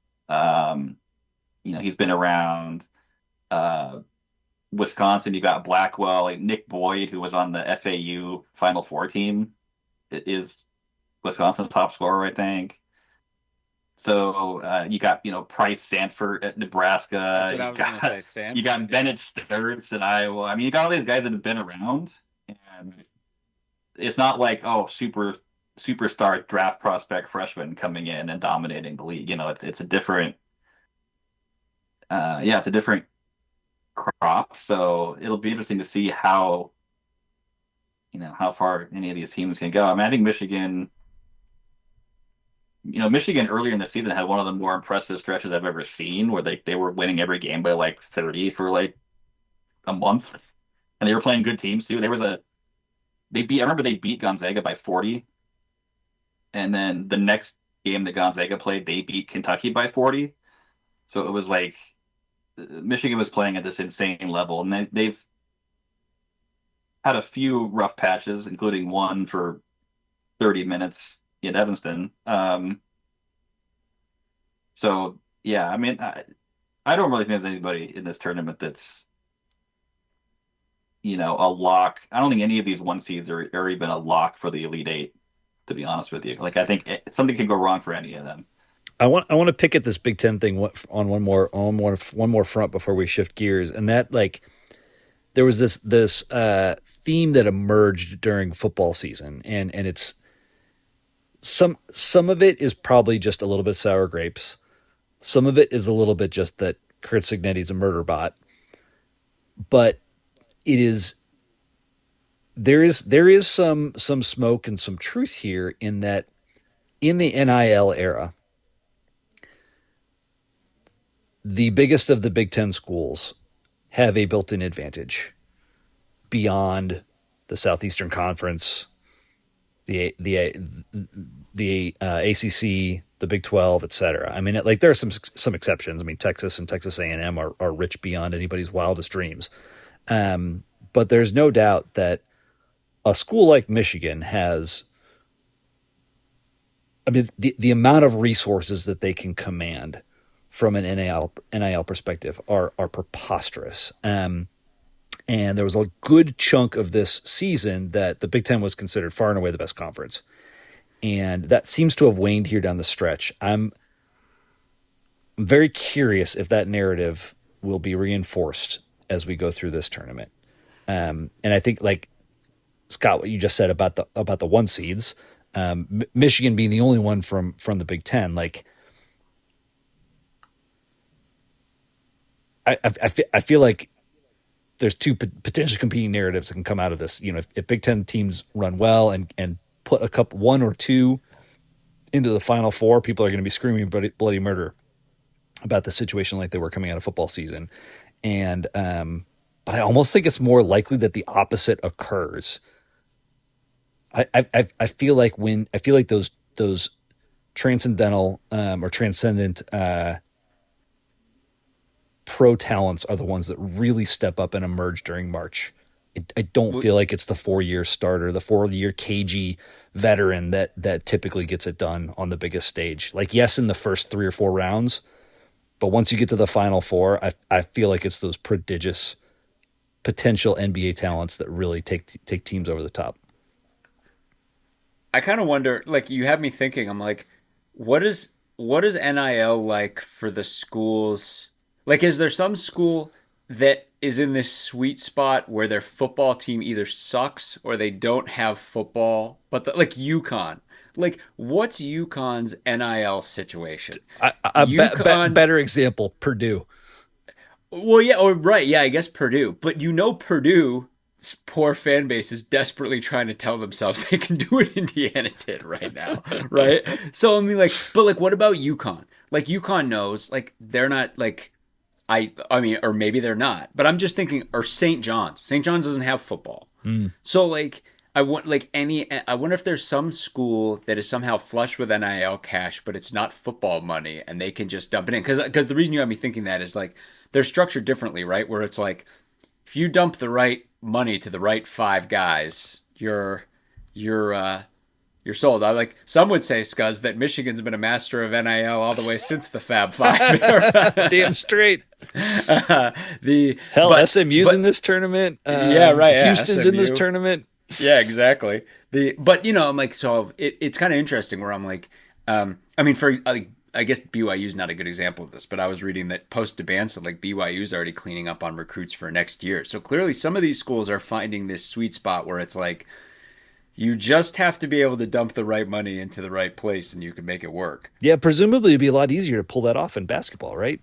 He's been around. Wisconsin, you got Blackwell, like Nick Boyd, who was on the FAU Final Four team, is Wisconsin's top scorer, I think. So you got Price Sanford at Nebraska. That's what I was going to say. Sanford, You got Bennett Sturts at Iowa. I mean, you got all these guys that have been around, and it's not like superstar draft prospect freshman coming in and dominating the league. It's a different. It's a different crop. So it'll be interesting to see how how far any of these teams can go. I mean, I think Michigan earlier in the season had one of the more impressive stretches I've ever seen, where they were winning every game by like 30 for like a month, and they were playing good teams too. I remember they beat Gonzaga by 40, and then the next game that Gonzaga played, they beat Kentucky by 40. So it was like Michigan was playing at this insane level, and they've had a few rough patches, including one for 30 minutes in Evanston. So yeah, I mean, I don't really think there's anybody in this tournament that's a lock. I don't think any of these one seeds are even a lock for the Elite Eight, to be honest with you. Like, I think something can go wrong for any of them. I want to pick at this Big Ten thing on one more front before we shift gears, and that like there was this theme that emerged during football season, and it's some of it is probably just a little bit sour grapes, some of it is a little bit just that Kurt Cignetti's a murder bot, but there is some smoke and some truth here in that in the NIL era, the biggest of the Big Ten schools have a built-in advantage beyond the Southeastern Conference, the ACC, the Big 12, etc. I mean, like there are some exceptions. I mean, Texas and Texas A&M are rich beyond anybody's wildest dreams. But there's no doubt that a school like Michigan has, I mean, the amount of resources that they can command from an NIL perspective are preposterous. And there was a good chunk of this season that the Big Ten was considered far and away the best conference. And that seems to have waned here down the stretch. I'm very curious if that narrative will be reinforced as we go through this tournament. And I think, like Scott, what you just said about the one seeds, Michigan being the only one from the Big Ten, like I feel like there's two potentially competing narratives that can come out of this. If Big Ten teams run well and put one or two into the Final Four, people are going to be screaming bloody murder about the situation like they were coming out of football season. And but I almost think it's more likely that the opposite occurs. I feel like those transcendental or transcendent pro talents are the ones that really step up and emerge during March. I don't feel like it's the 4-year starter, the 4-year cagey veteran that typically gets it done on the biggest stage. Like, yes, in the first 3 or 4 rounds, but once you get to the Final Four, I feel like it's those prodigious potential NBA talents that really take teams over the top. I kind of wonder, like, you have me thinking, I'm like, what is NIL like for the schools? Like, is there some school that is in this sweet spot where their football team either sucks or they don't have football, but like UConn? Like, what's UConn's NIL situation? Better example, Purdue. Well, yeah, or right, yeah, I guess Purdue. But Purdue's poor fan base is desperately trying to tell themselves they can do what Indiana did right now, right? So, I mean, like, but like, what about UConn? Like, UConn knows, like, they're not, like, I mean, or maybe they're not. But I'm just thinking, or St. John's. St. John's doesn't have football. So, like, I wonder if there's some school that is somehow flush with NIL cash, but it's not football money, and they can just dump it in. Because the reason you have me thinking that is, like, they're structured differently, right? Where it's like, if you dump the right money to the right 5 guys, you're sold. Some would say, Scuzz, that Michigan's been a master of NIL all the way since the Fab Five. Damn straight. SMU's in this tournament. Yeah, right. Houston's in this tournament. Yeah, exactly. But I'm like, so it's kind of interesting where I'm like, I mean, I guess BYU is not a good example of this, but I was reading that post-Debanson, like BYU is already cleaning up on recruits for next year. So clearly some of these schools are finding this sweet spot where it's like, you just have to be able to dump the right money into the right place and you can make it work. Yeah, presumably it'd be a lot easier to pull that off in basketball, right?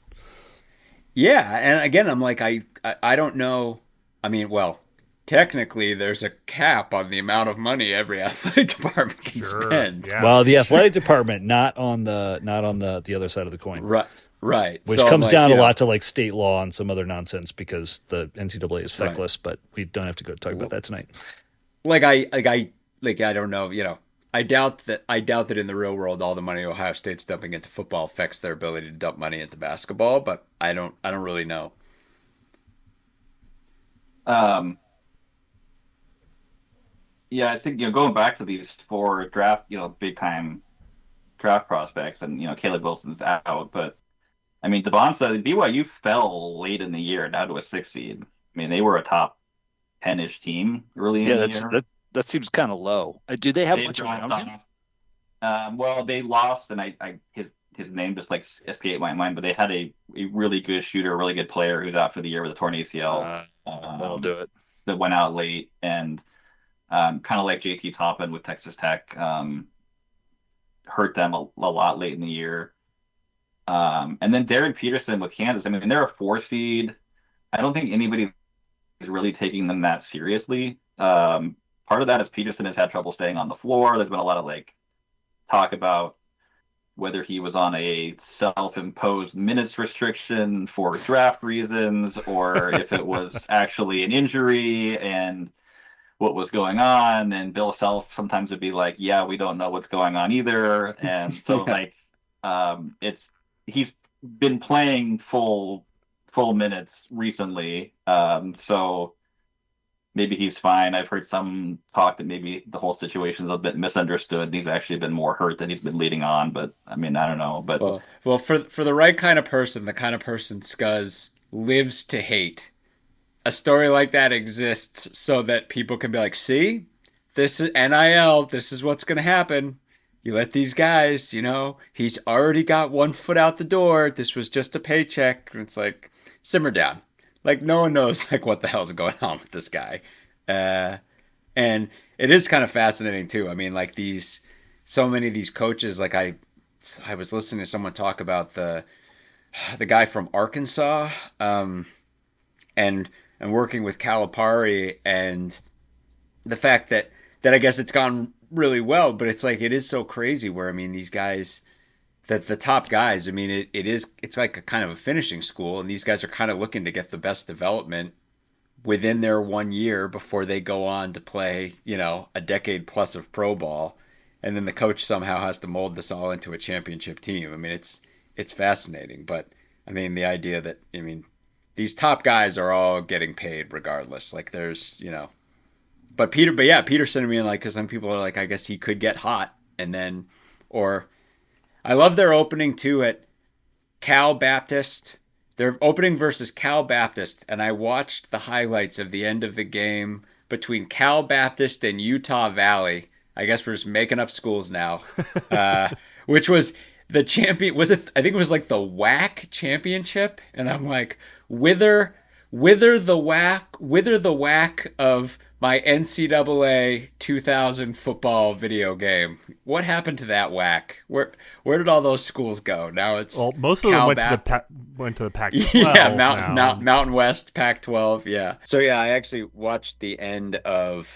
Yeah, and again, I'm like, I don't know. I mean, well, technically there's a cap on the amount of money every athletic department can spend. Yeah. Well, the athletic department, not on the other side of the coin. Right. Which So comes like, down a lot to like state law and some other nonsense because the NCAA is Right. feckless, but we don't have to go talk about that tonight. I don't know, I doubt that in the real world all the money Ohio State's dumping into football affects their ability to dump money into basketball, but I don't really know. Yeah, I think going back to these 4 draft, big time draft prospects, and Caleb Wilson's out, but I mean, Devonsa, BYU fell late in the year down to a 6 seed. I mean, they were a top 10-ish team early in the year. That seems kind of low. Do they have They much dropped around him? off. Well, they lost, and his name just like escaped my mind, but they had a really good shooter, a really good player who's out for the year with a torn ACL. That'll do it. That went out late, and kind of like JT Toppin with Texas Tech, hurt them a lot late in the year. And then Darren Peterson with Kansas. I mean, they're a 4 seed. I don't think anybody is really taking them that seriously. Part of that is Peterson has had trouble staying on the floor. There's been a lot of talk about whether he was on a self-imposed minutes restriction for draft reasons, or if it was actually an injury and what was going on. And Bill Self sometimes would be like, yeah, we don't know what's going on either. And so he's been playing full minutes recently. So maybe he's fine. I've heard some talk that maybe the whole situation's a bit misunderstood. He's actually been more hurt than he's been leading on, but I mean, I don't know. But well, for the right kind of person, the kind of person Scuzz lives to hate, a story like that exists so that people can be like, see, this is NIL, this is what's going to happen. You let these guys, he's already got 1 foot out the door. This was just a paycheck. And it's like, simmer down. Like, no one knows what the hell's going on with this guy. And it is kind of fascinating too. I mean, so many of these coaches, I was listening to someone talk about the guy from Arkansas, and working with Calipari, and the fact that I guess it's gone really well, but it's it is so crazy where, I mean, these guys, that the top guys, I mean, it's like a kind of a finishing school, and these guys are kind of looking to get the best development within their 1 year before they go on to play, a decade plus of pro ball. And then the coach somehow has to mold this all into a championship team. I mean, it's fascinating, but I mean, the idea that, I mean, these top guys are all getting paid regardless. There's, but Peterson, I mean, because some people are I guess he could get hot, and then, or I love their opening too at Cal Baptist. Their opening versus Cal Baptist, and I watched the highlights of the end of the game between Cal Baptist and Utah Valley. I guess we're just making up schools now. Which was the champion. Was it? I think it was the WAC championship, and I'm like, wither the whack of my NCAA 2000 football video game. What happened to that whack? Where did all those schools go? Now it's most of them went to the Pac-12. Yeah, Mountain West, Pac-12. Yeah. So yeah, I actually watched the end of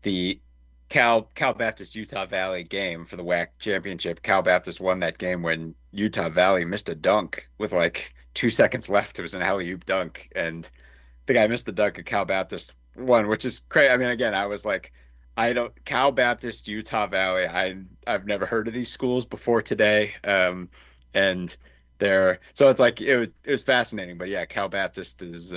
the Cal Baptist Utah Valley game for the WAC championship. Cal Baptist won that game when Utah Valley missed a dunk with 2 seconds left. It was an alley-oop dunk, and the guy missed the dunk, and Cal Baptist won, which is crazy. I mean, again, I was Cal Baptist Utah Valley. I've never heard of these schools before today, and they're so it's it was fascinating. But yeah, Cal Baptist is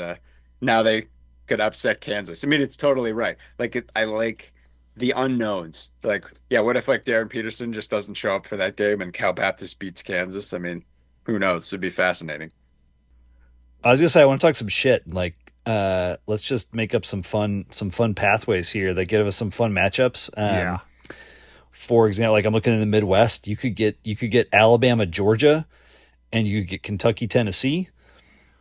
now they could upset Kansas. I mean, it's totally right. I like the unknowns. What if Darren Peterson just doesn't show up for that game and Cal Baptist beats Kansas? I mean, who knows? It'd be fascinating. I was gonna say I want to talk some shit. Let's just make up some fun pathways here that give us some fun matchups. Yeah. For example, I'm looking in the Midwest. You could get Alabama, Georgia, and you could get Kentucky, Tennessee.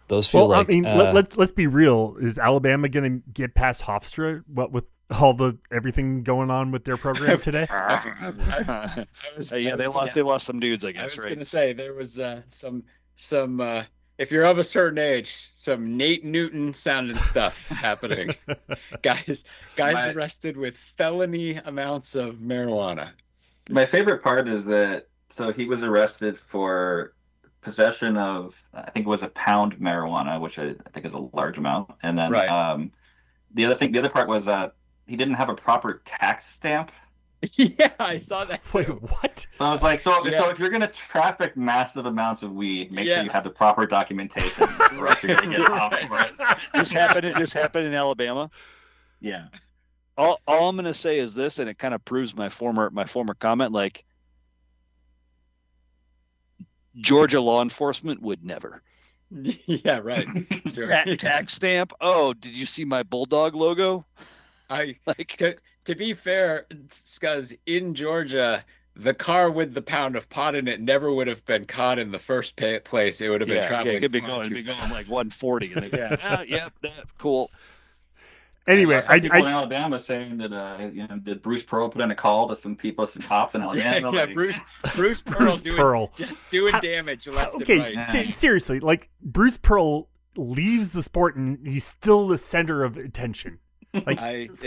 Those feel I mean, let's be real. Is Alabama going to get past Hofstra? What with all everything going on with their program today? They lost some dudes, I guess. I was going to say there was some if you're of a certain age, some Nate Newton sounding stuff happening. Guys arrested with felony amounts of marijuana. My favorite part is that so he was arrested for possession of I think it was a pound of marijuana, which I think is a large amount, and then Right. the other part was he didn't have a proper tax stamp. Yeah, I saw that Wait, too. what? So I was like, so Yeah. if you're gonna traffic massive amounts of weed, make sure Yeah. you have the proper documentation, or else you're gonna get off for it. This happened in Alabama. Yeah. All I'm gonna say is this, and it kind of proves my former comment. Like Georgia law enforcement would never. Yeah, right. Sure. Tax stamp. Oh, did you see my bulldog logo? I Like, to be fair, because in Georgia, the car with the pound of pot in it never would have been caught in the first place. It would have been traveling. it could be far going, too it'd be going fast. like 140. And yep, cool. Anyway, I people in Alabama saying that did Bruce Pearl put in a call to some people, some cops in Alabama? Yeah, Like, Bruce Pearl Bruce doing Pearl. just doing How- damage left okay, and right. seriously, like Bruce Pearl leaves the sport and he's still the center of attention. Like,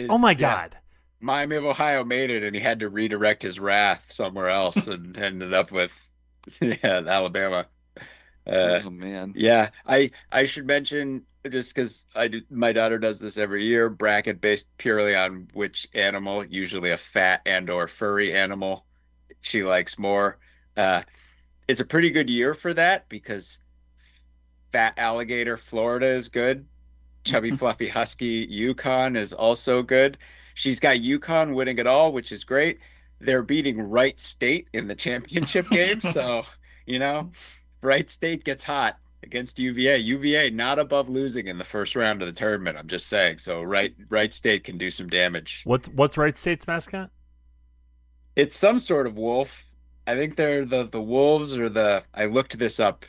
oh my God. Miami of Ohio made it, and he had to redirect his wrath somewhere else, and ended up with Alabama. Oh man. Yeah, I should mention just because my daughter does this every year, bracket based purely on which animal, usually a fat and or furry animal, she likes more. It's a pretty good year for that because fat alligator Florida is good. Chubby fluffy husky Yukon is also good. She's got Yukon winning it all, which is great. They're beating Wright State in the championship game, so Wright State gets hot against UVA. UVA not above losing in the first round of the tournament. I'm just saying. So Wright State can do some damage. What's Wright State's mascot? It's some sort of wolf. I think they're the Wolves or I looked this up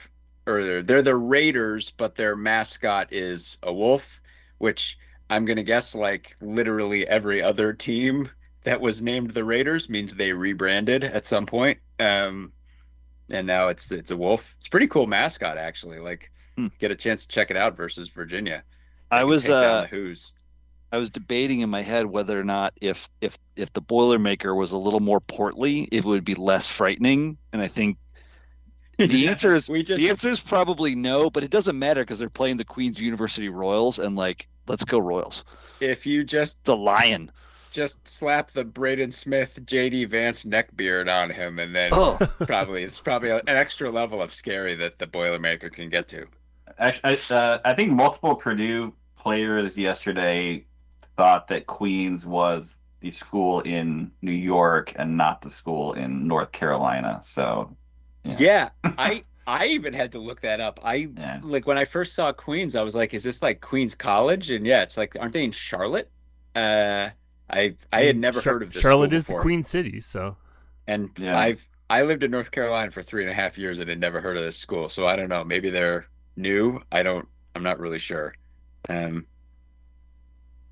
earlier. They're the Raiders, but their mascot is a wolf, which I'm going to guess like literally every other team that was named the Raiders means they rebranded at some point. And now it's a wolf. It's a pretty cool mascot, actually. Like, get a chance to check it out versus Virginia. I was Take down the Who's. I was debating in my head whether or not if the Boilermaker was a little more portly, it would be less frightening. And I think the answer is probably no, but it doesn't matter because they're playing the Queen's University Royals, and like, let's go Royals. If you It's a lion. just slap the Braden Smith JD Vance neckbeard on him, and then it's probably an extra level of scary that the Boilermaker can get to. Actually, I think multiple Purdue players yesterday thought that Queens was the school in New York and not the school in North Carolina. So, yeah, I even had to look that up. Like when I first saw Queens, I was like, "Is this like Queens College?" And yeah, it's like, aren't they in Charlotte? I had never heard of this. Charlotte school is before. the Queen City, so. And Yeah. I lived in North Carolina for 3.5 years and had never heard of this school. So I don't know. Maybe they're new. I'm not really sure.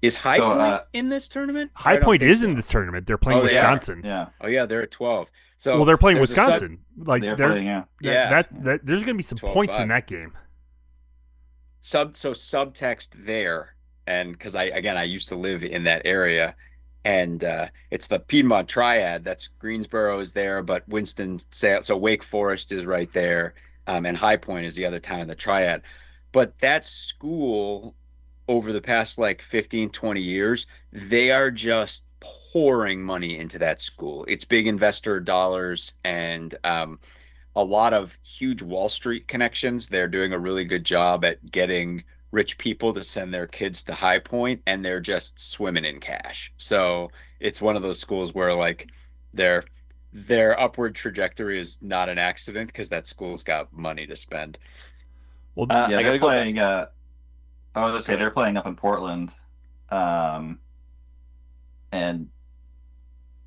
Is High Point in this tournament? High Point is in this tournament. They're playing Wisconsin. Yeah. Oh yeah, they're at 12. So Well, they're playing there's a sub- Wisconsin. Like They're playing, that there's going to be some 12-5. points in that game. subtext there, and because I used to live in that area, and it's the Piedmont Triad. That's Greensboro is there, but so Wake Forest is right there, and High Point is the other town in the Triad. But that school, over the past like 15, 20 years, they are just pouring money into that school. It's big investor dollars and a lot of huge Wall Street connections. They're doing a really good job at getting rich people to send their kids to High Point, and they're just swimming in cash. So it's one of those schools where like their upward trajectory is not an accident because that school's got money to spend. Well, Yeah, they're playing. I was gonna say they're playing up in Portland, and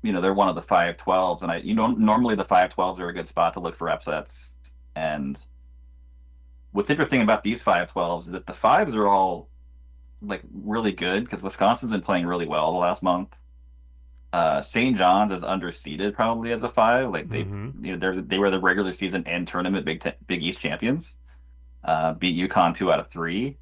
they're one of the 5-12s, and normally the 5-12s are a good spot to look for upsets. And what's interesting about these 5-12s is that the fives are all like really good because Wisconsin's been playing really well the last month. St. John's is underseeded probably as a 5. Like they were the regular season and tournament Big East champions. beat UConn 2 out of 3.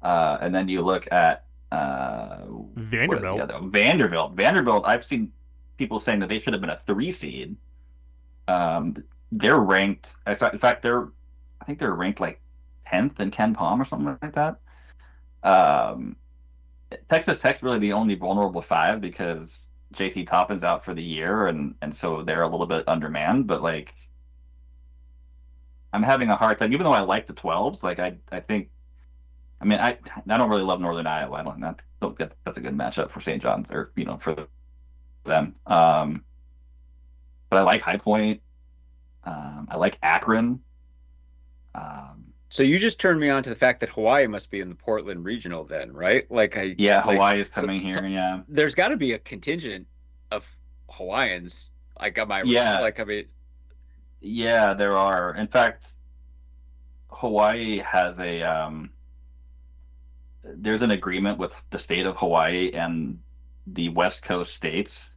And then you look at Vanderbilt. Vanderbilt. I've seen people saying that they should have been a 3 seed. They're ranked. In fact, I think they're ranked like 10th in Ken Palm or something like that. Texas Tech's really the only vulnerable 5 because JT Toppin's out for the year, and so they're a little bit undermanned. But like, I'm having a hard time, even though I like the 12s. Like, I think, I mean, I don't really love Northern Iowa. I don't think that's a good matchup for St. John's, or for them. But I like High Point. I like Akron. So you just turned me on to the fact that Hawaii must be in the Portland regional then, right? Hawaii is coming here. Yeah, there's got to be a contingent of Hawaiians. Like, am I? Yeah. Like, I mean, yeah, there are. In fact, Hawaii has there's an agreement with the state of Hawaii and the West Coast states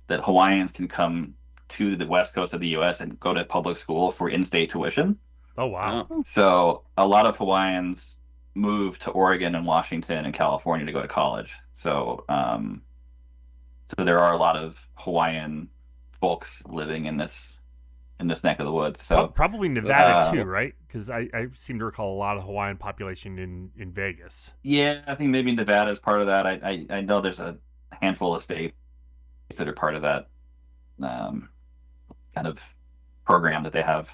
that Hawaiians can come to the West Coast of the U.S. and go to public school for in-state tuition. Oh, wow. So a lot of Hawaiians move to Oregon and Washington and California to go to college. So there are a lot of Hawaiian folks living in this neck of the woods. So probably Nevada too, right? Because I seem to recall a lot of Hawaiian population in Vegas. Yeah, I think maybe Nevada is part of that. I know there's a handful of states that are part of that kind of program that they have.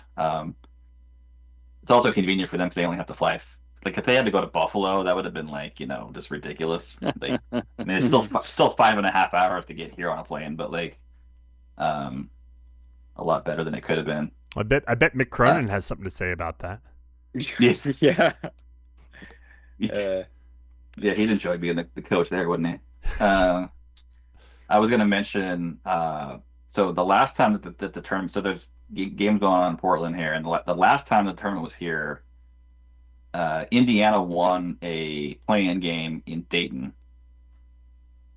It's also convenient for them because they only have to fly. Like, if they had to go to Buffalo, that would have been like, just ridiculous. Like, I mean, it's still 5.5 hours to get here on a plane, but like, a lot better than it could have been. I bet Mick Cronin has something to say about that. Yes. Yeah. Yeah, he'd enjoy being the coach there, wouldn't he? I was going to mention, so the last time that the tournament, so there's games going on in Portland here, and the last time the tournament was here, Indiana won a play-in game in Dayton,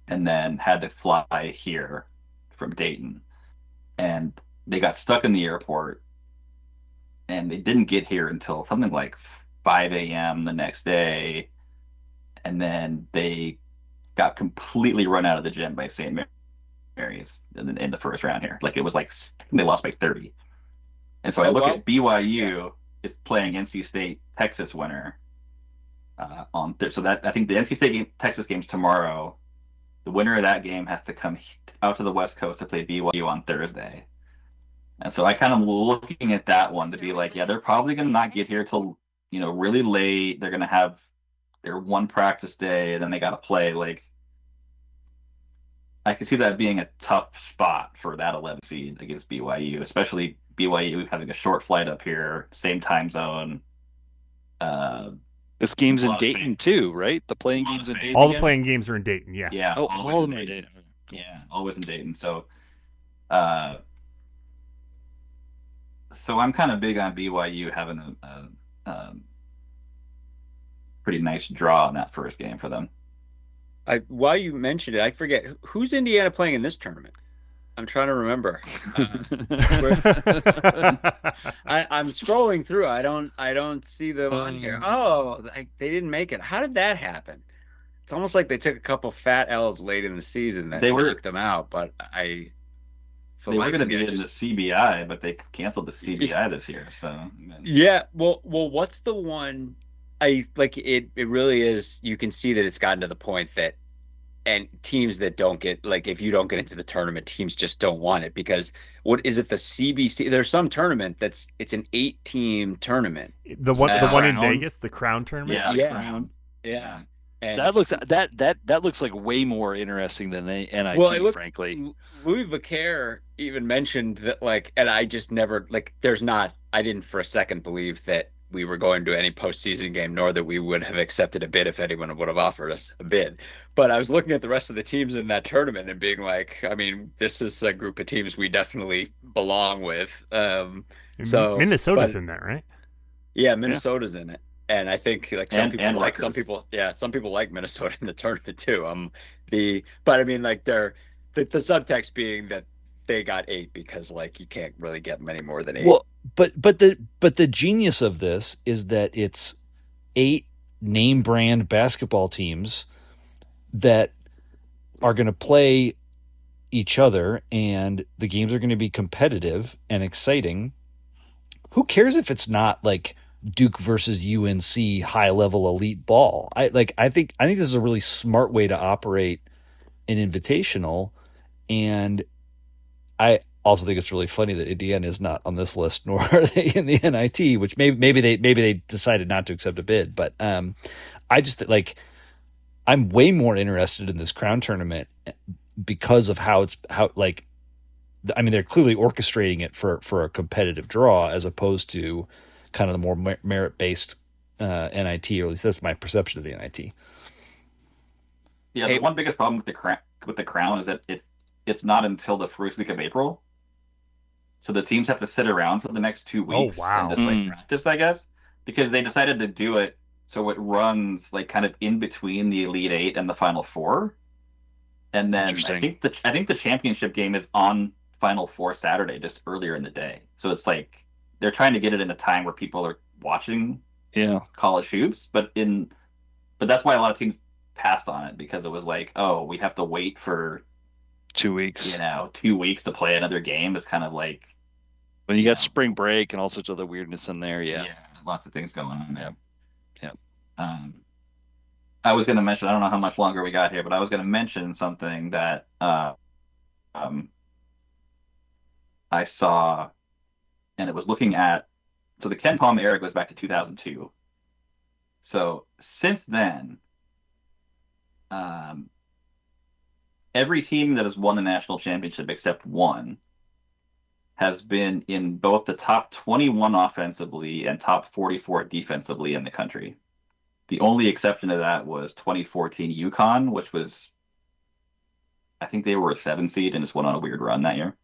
and then had to fly here from Dayton, and they got stuck in the airport, and they didn't get here until something like 5 a.m. the next day, and then they got completely run out of the gym by St. Mary's in the first round here. Like, it was like they lost by 30. And so I look at BYU is playing NC State Texas winner so that I think the NC State Texas game's tomorrow. The winner of that game has to come out to the West Coast to play BYU on Thursday. And so I kind of looking at that one to be like, yeah, they're probably going to not get here till really late. They're going to have their one practice day, and then they got to play. Like, I could see that being a tough spot for that 11 seed against BYU, especially BYU having a short flight up here, same time zone. This game's in Dayton too, right? The playing games in Dayton. All the playing games are in Dayton. Yeah. Yeah. Oh, all of them in Dayton. Yeah, always in Dayton. So, so I'm kind of big on BYU having a pretty nice draw in that first game for them. While you mentioned it, I forget who's Indiana playing in this tournament. I'm trying to remember. I'm scrolling through. I don't see them on here. Oh, they didn't make it. How did that happen? It's almost like they took a couple fat L's late in the season that knocked them out. But they were going to be in the CBI, but they canceled the CBI this year. So yeah. Well, what's the one? I like it. It really is. You can see that it's gotten to the point that, and teams that don't get, like, if you don't get into the tournament, teams just don't want it because what is it? The CBC. There's some tournament it's an 8-team tournament. The one in Vegas, the Crown tournament. Yeah. Crown. Yeah. And that looks like way more interesting than the NIT, frankly. Louis Vaquer even mentioned that, like, and I just never, like, I didn't for a second believe that we were going to any postseason game, nor that we would have accepted a bid if anyone would have offered us a bid. But I was looking at the rest of the teams in that tournament and being like, I mean, this is a group of teams we definitely belong with. So Minnesota's in there, right? Yeah, Minnesota's in it. And I think like some people like Minnesota in the tournament too. But I mean, like the subtext being that they got 8 because, like, you can't really get many more than 8. Well, but the genius of this is that it's 8 name brand basketball teams that are going to play each other, and the games are going to be competitive and exciting. Who cares if it's not like Duke versus UNC high level elite ball? I think this is a really smart way to operate an invitational, and I also think it's really funny that Indiana is not on this list, nor are they in the NIT, which maybe they decided not to accept a bid. But I just like, I'm way more interested in this Crown tournament because of how they're clearly orchestrating it for a competitive draw as opposed to kind of the more merit based NIT, or at least that's my perception of the NIT. Yeah, the one biggest problem with the Crown is that it's not until the first week of April, so the teams have to sit around for the next 2 weeks and just practice, I guess, because they decided to do it so it runs like kind of in between the Elite Eight and the Final Four, and then I think the championship game is on Final Four Saturday, just earlier in the day. So it's like they're trying to get it in a time where people are watching college hoops, but that's why a lot of teams passed on it, because it was like, oh, we have to wait for 2 weeks. 2 weeks to play another game. It's kind of like when you got spring break and all sorts of other weirdness in there. Yeah, lots of things going on. Yeah. I was going to mention, I don't know how much longer we got here, but I was going to mention something that I saw, and it was looking at, so the Ken Palm era goes back to 2002. So since then, every team that has won the national championship except one has been in both the top 21 offensively and top 44 defensively in the country. The only exception to that was 2014 UConn, which was, I think they were a 7 seed and just went on a weird run that year.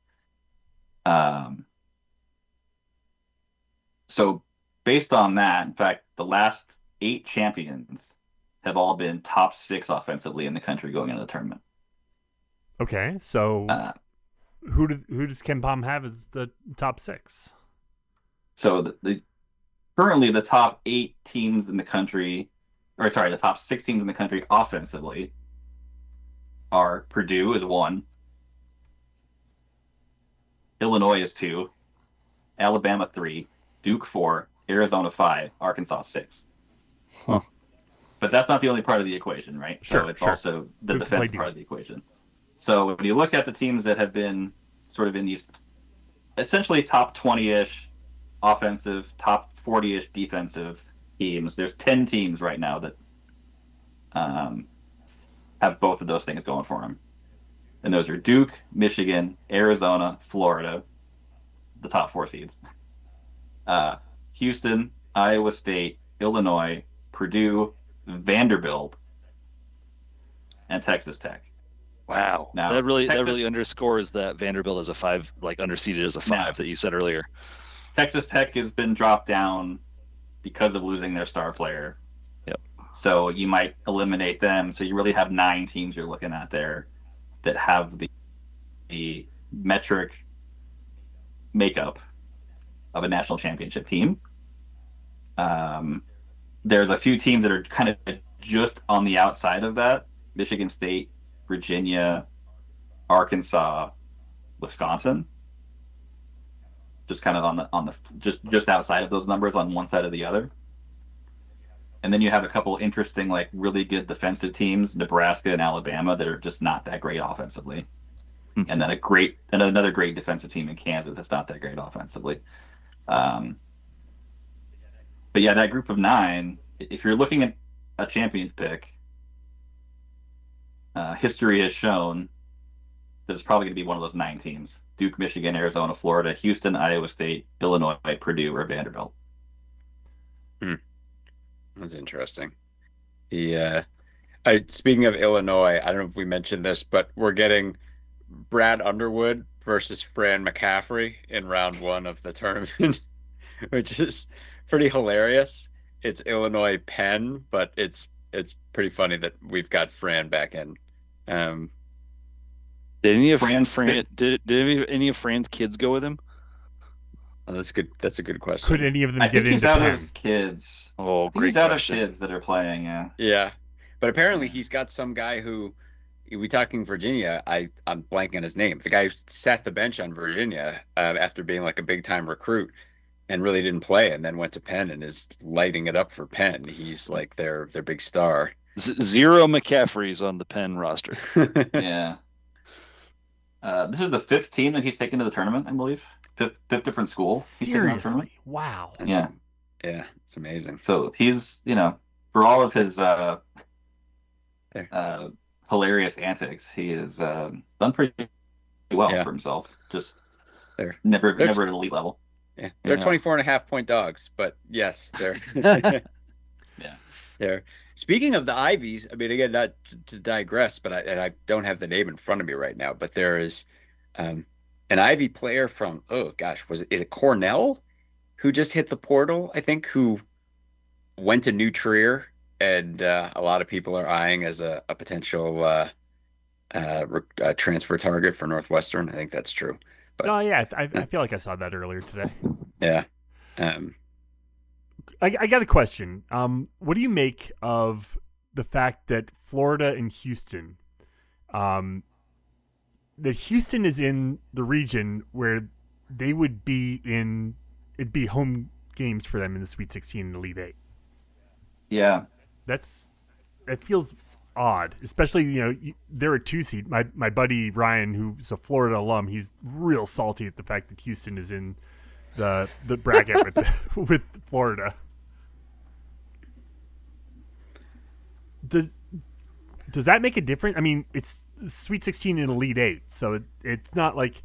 So based on that, in fact, the last 8 champions have all been top 6 offensively in the country going into the tournament. Okay, so who does Ken Palm have as the top 6? So currently the top 8 teams in the country, the top 6 teams in the country offensively are Purdue is 1, Illinois is 2, Alabama 3, Duke 4, Arizona 5, Arkansas 6. Huh. But that's not the only part of the equation, right? Sure, so it's also the defense part of the equation. So when you look at the teams that have been sort of in these essentially top 20-ish offensive, top 40-ish defensive teams, there's 10 teams right now that have both of those things going for them. And those are Duke, Michigan, Arizona, Florida, the top 4 seeds. Houston, Iowa State, Illinois, Purdue, Vanderbilt, and Texas Tech. Wow. Now, that really underscores that Vanderbilt is a 5, like underseeded as a 5 that you said earlier. Texas Tech has been dropped down because of losing their star player. Yep. So you might eliminate them. So you really have 9 teams you're looking at there that have the metric makeup of a national championship team. There's a few teams that are kind of just on the outside of that: Michigan State, Virginia, Arkansas, Wisconsin. Just kind of on the just outside of those numbers on one side or the other. And then you have a couple interesting, like really good defensive teams, Nebraska and Alabama, that are just not that great offensively. And then another great defensive team in Kansas that's not that great offensively. But yeah, that group of 9, if you're looking at a champions pick, history has shown that it's probably going to be one of those 9 teams: Duke, Michigan, Arizona, Florida, Houston, Iowa State, Illinois, Purdue, or Vanderbilt. That's interesting. Speaking of Illinois, I don't know if we mentioned this, but we're getting Brad Underwood versus Fran McCaffrey in round 1 of the tournament, which is pretty hilarious. It's Illinois Penn, but it's pretty funny that we've got Fran back in. Did any of Fran's kids go with him? Oh, that's good. That's a good question. Could any of them I get think he's into out Penn? of kids. Oh, great He's out question. of kids that are playing. Yeah. Yeah, but apparently he's got some guy who we talking Virginia. I'm blanking on his name. The guy who sat the bench on Virginia after being like a big time recruit and really didn't play, and then went to Penn and is lighting it up for Penn. He's like their big star. Zero McCaffreys on the Penn roster. Yeah. This is the fifth team that he's taken to the tournament, I believe. Fifth different school. He's taken to the tournament. Seriously, wow. Yeah. Yeah, it's amazing. So he's, for all of his hilarious antics, he has done pretty well for himself. Just never at an elite level. Yeah, they're 24.5 point dogs, but yes, they're Yeah. they're. Speaking of the Ivies, I mean, again, not to digress, but I don't have the name in front of me right now. But there is an Ivy player from is it Cornell, who just hit the portal? I think who went to New Trier, and a lot of people are eyeing as a potential transfer target for Northwestern. I think that's true. But, I feel like I saw that earlier today. Yeah. I got a question. What do you make of the fact that Florida and Houston, that Houston is in the region where they would be it'd be home games for them in the Sweet 16 and Elite 8? Yeah. That feels odd, especially, they're a 2 seed. My buddy Ryan, who's a Florida alum, he's real salty at the fact that Houston is in the bracket with Florida. Does that make a difference? I mean, it's Sweet 16 and Elite 8, so it's not like.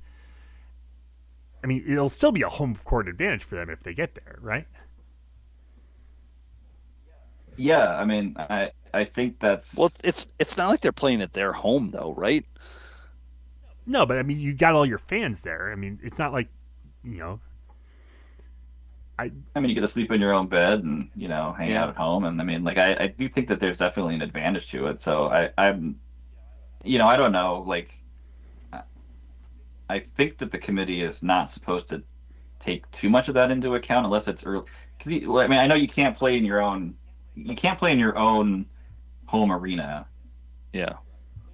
I mean, it'll still be a home court advantage for them if they get there, right? Yeah, I mean, I think that's it's not like they're playing at their home though, right? No, but I mean, you got all your fans there. I mean, it's not like, I mean, you get to sleep in your own bed and hang out at home, and I mean, like I do think that there's definitely an advantage to it. So I'm, I don't know, like I think that the committee is not supposed to take too much of that into account unless it's early. I mean, I know you can't play in your own home arena. Yeah,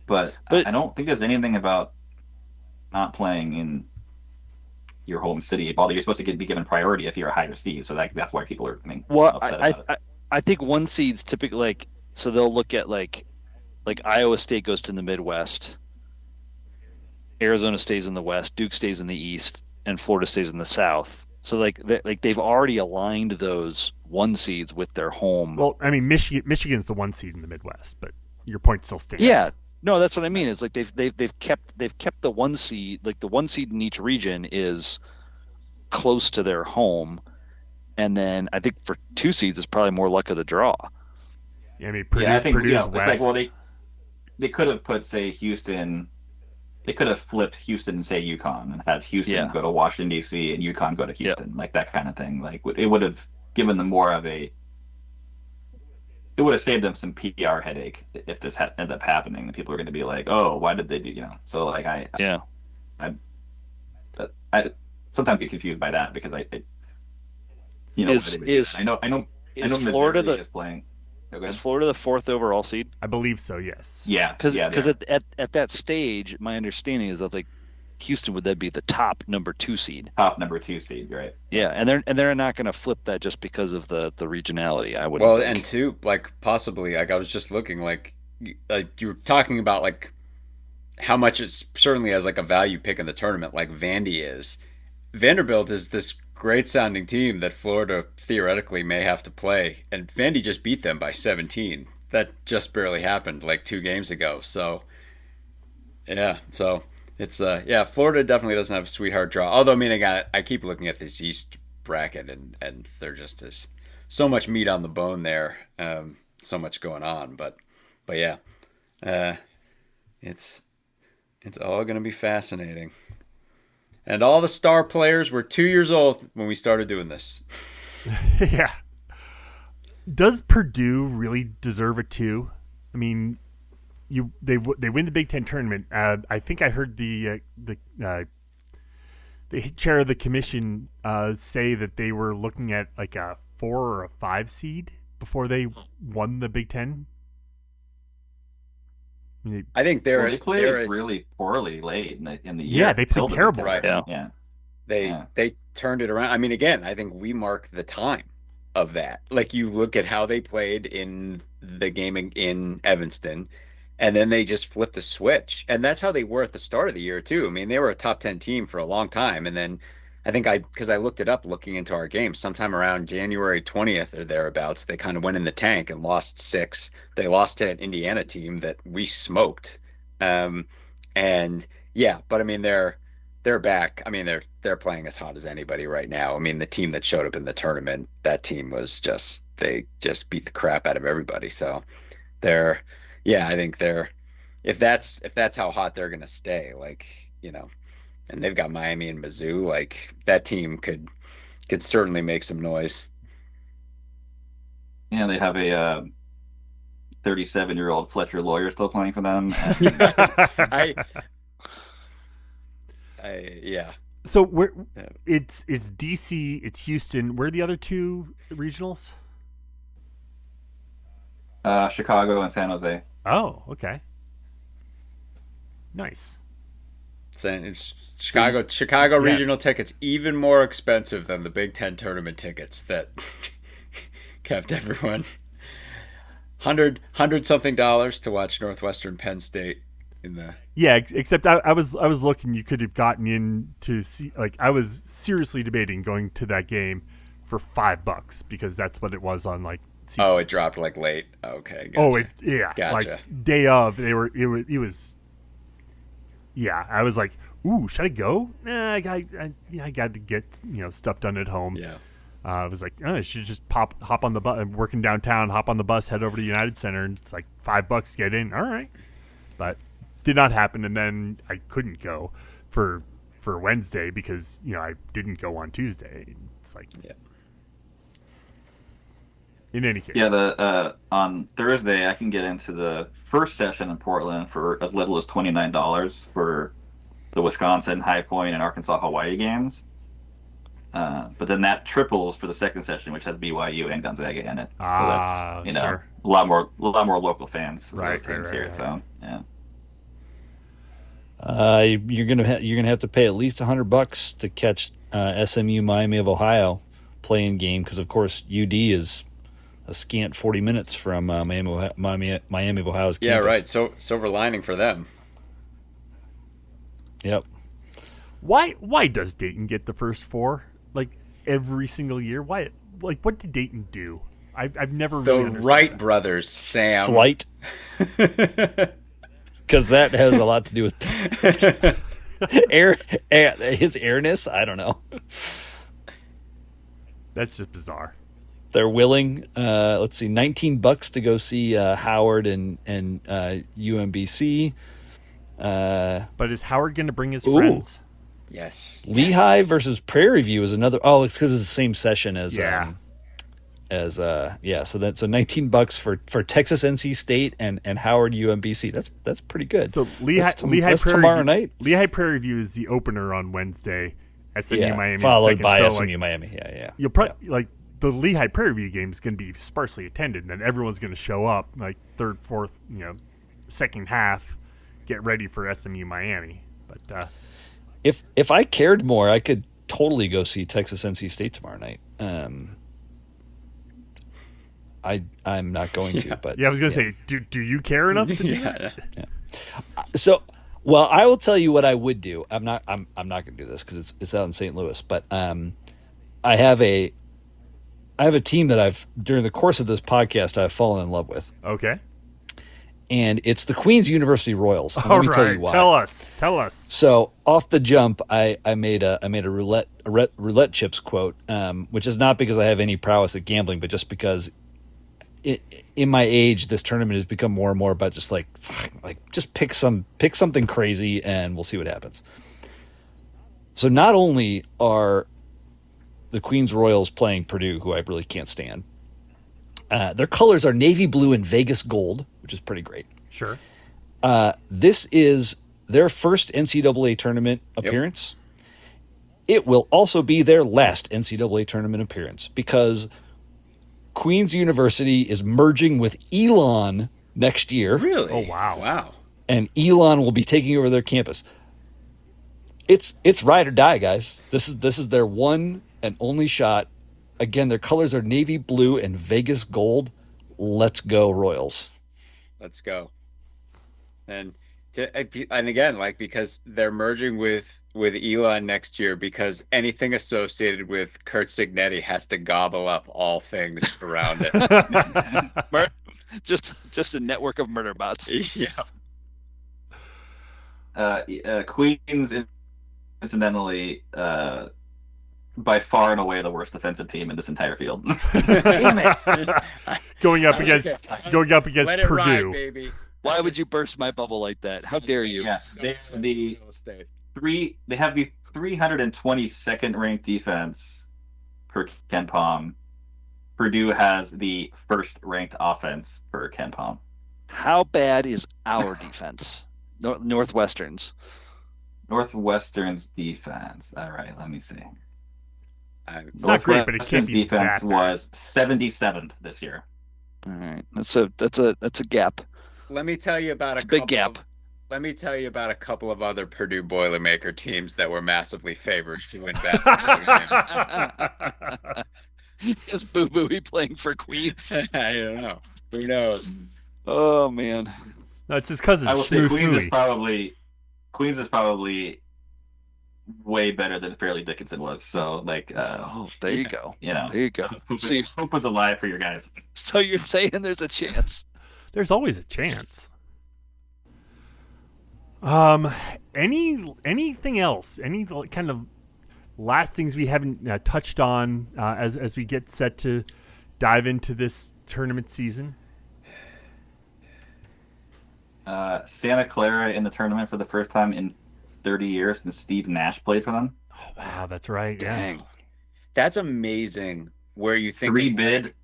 but I don't think there's anything about not playing in your home city, although you're supposed to be given priority if you're a higher seed. So that's why people are upset about it. I think 1 seed's typically so they'll look at like Iowa State goes to the Midwest, Arizona stays in the West, Duke stays in the East, and Florida stays in the South. So they've already aligned those 1 seeds with their home. Well, I mean, Michigan's the 1 seed in the Midwest, but your point still stands. Yeah. No, that's what I mean. It's like they've kept the 1 seed, like the 1 seed in each region is close to their home, and then I think for 2 seeds it's probably more luck of the draw. Yeah, I mean, I think Purdue's it's West. like, well, they could have put, say, Houston. They could have flipped Houston and say UConn and had Houston go to Washington D.C. and UConn go to Houston, like that kind of thing. Like it would have given them more of a. It would have saved them some PR headache if this ends up happening. And people are going to be like, "Oh, why did they do?" So like I sometimes get confused by that because I know Florida Missouri is playing. Is Florida the 4th overall seed? I believe so. Yes. Yeah, because at that stage, my understanding is that Houston would then be the top number 2 seed. Top number 2 seed, right? Yeah, and they're not going to flip that just because of the regionality. I would. Well, and two, possibly, I was just looking, you were talking about how much it's certainly as a value pick in the tournament, like Vandy is. Vanderbilt is this great sounding team that Florida theoretically may have to play, and Vandy just beat them by 17. That just barely happened 2 games ago. So it's Florida definitely doesn't have a sweetheart draw. Although, I mean, again, I keep looking at this East bracket and there just is so much meat on the bone there, so much going on. But yeah, it's all going to be fascinating. And all the star players were 2 years old when we started doing this. Yeah. Does Purdue really deserve a 2? I mean, they win the Big Ten tournament. I think I heard the the chair of the commission say that they were looking at like a 4 or a 5 seed before they won the Big Ten. I think they played really poorly late in the year. Yeah, they played terrible. Right. Yeah. They turned it around. I mean, again, I think we mark the time of that. Like, you look at how they played in the game in Evanston, and then they just flipped a switch. And that's how they were at the start of the year too. I mean, they were a top 10 team for a long time, and then I think because I looked it up looking into our games, sometime around January 20th or thereabouts, they kind of went in the tank and lost 6. They lost to an Indiana team that we smoked. And yeah, but I mean, they're back. I mean, they're playing as hot as anybody right now. I mean, the team that showed up in the tournament, that team was they just beat the crap out of everybody. So I think if that's how hot they're going to stay, like, you know, and they've got Miami and Mizzou, like, that team could certainly make some noise. Yeah, they have a 37-year-old Fletcher Lawyer still playing for them. Yeah. So it's DC, it's Houston. Where are the other 2 regionals? Chicago and San Jose. Oh, okay. Nice. It's Chicago regional tickets even more expensive than the Big Ten tournament tickets that kept everyone $100 something to watch Northwestern Penn State in the. Yeah, except I was looking. You could have gotten in to see. Like, I was seriously debating going to that game for $5 because that's what it was on like. Oh, it dropped like late. Okay. Gotcha. Gotcha. Like day of. It was. Yeah, I was like, ooh, should I go? Nah, I got to get stuff done at home. Yeah. I was like, I should just hop on the bus. I'm working downtown, hop on the bus, head over to United Center, and it's like $5 to get in. All right, but did not happen. And then I couldn't go for Wednesday because I didn't go on Tuesday. It's like, yeah. In any case, yeah. On Thursday I can get into the first session in Portland for as little as $29 for the Wisconsin, High Point, and Arkansas Hawaii games. But then that triples for the second session, which has BYU and Gonzaga in it. So that's sure. a lot more local fans for right, those teams right, here. Right. So yeah. You're gonna have to pay at least $100 to catch SMU Miami of Ohio play-in game because of course UD is a scant 40 minutes from Miami of Ohio's campus. Yeah, right. So silver lining for them. Yep. Why does Dayton get the first 4 like every single year? Why? Like, what did Dayton do? I've never really understood. The Wright brothers, Sam. Flight. Because that has a lot to do with his airness. I don't know. That's just bizarre. They're willing. Let's see, $19 to go see Howard and UMBC. But is Howard going to bring his friends? Yes. Lehigh versus Prairie View is another. Oh, it's because it's the same session as yeah. So $19 for Texas NC State and Howard UMBC. That's pretty good. So Lehigh Prairie tomorrow night. Lehigh Prairie View is the opener on Wednesday. SMU Miami followed by so, SMU Miami. Yeah. You'll probably like the Lehigh Prairie View game is going to be sparsely attended, and then everyone's going to show up like third, fourth, second half, get ready for SMU Miami. But if I cared more, I could totally go see Texas NC State tomorrow night. I'm not going to, but I was going to say, do you care enough to do yeah. So, well, I will tell you what I would do. I'm not going to do this because it's out in St. Louis, but I have a team that I've during the course of this podcast I've fallen in love with. Okay. And it's the Queen's University Royals. And All let me right. tell you why. Tell us. So off the jump, I made a roulette chips quote, which is not because I have any prowess at gambling, but just because in my age, this tournament has become more and more about just just pick something crazy and we'll see what happens. So not only are the Queen's Royals playing Purdue, who I really can't stand, their colors are navy blue and Vegas gold, which is pretty great. Sure. This is their first NCAA tournament appearance. it will also be their last NCAA tournament appearance because Queen's University is merging with Elon next year. Really? Oh, wow. Wow. And Elon will be taking over their campus. It's ride or die, guys. This is their one and only shot. Again, their colors are navy blue and Vegas gold. Let's go, Royals. Let's go. And again, like, because they're merging with Elon next year, because anything associated with Kurt Signetti has to gobble up all things around it. Just a network of murder bots. Yeah. Queens, incidentally, by far and away the worst defensive team in this entire field. Damn it. going up against Let it Purdue. ride, baby. Why would you burst my bubble like that? How dare you? Yeah, they have the 322nd ranked defense per Ken Pom. Purdue has the first ranked offense per Ken Pom. How bad is our defense? Northwestern's. Northwestern's defense. All right, let me see. It's not great, but it can't be defense that bad. was 77th this year. All right, that's a gap. Let me tell you about It's a big gap. Let me tell you about a couple of other Purdue Boilermaker teams that were massively favored to win basketball games. Is Boo Booey playing for Queens? I don't know. Who knows? Oh man. No, it's his cousin. I will say Shmoo Queens is probably way better than Fairleigh Dickinson was. So like, there you go. You know, There you go. hope was alive for your guys. So you're saying there's a chance? There's always a chance. Anything else? Any kind of last things we haven't touched on as we get set to dive into this tournament season? Santa Clara in the tournament for the first time in 30 years, and Steve Nash played for them. Oh, wow, that's right. Dang. Yeah. That's amazing. Where you think Three bid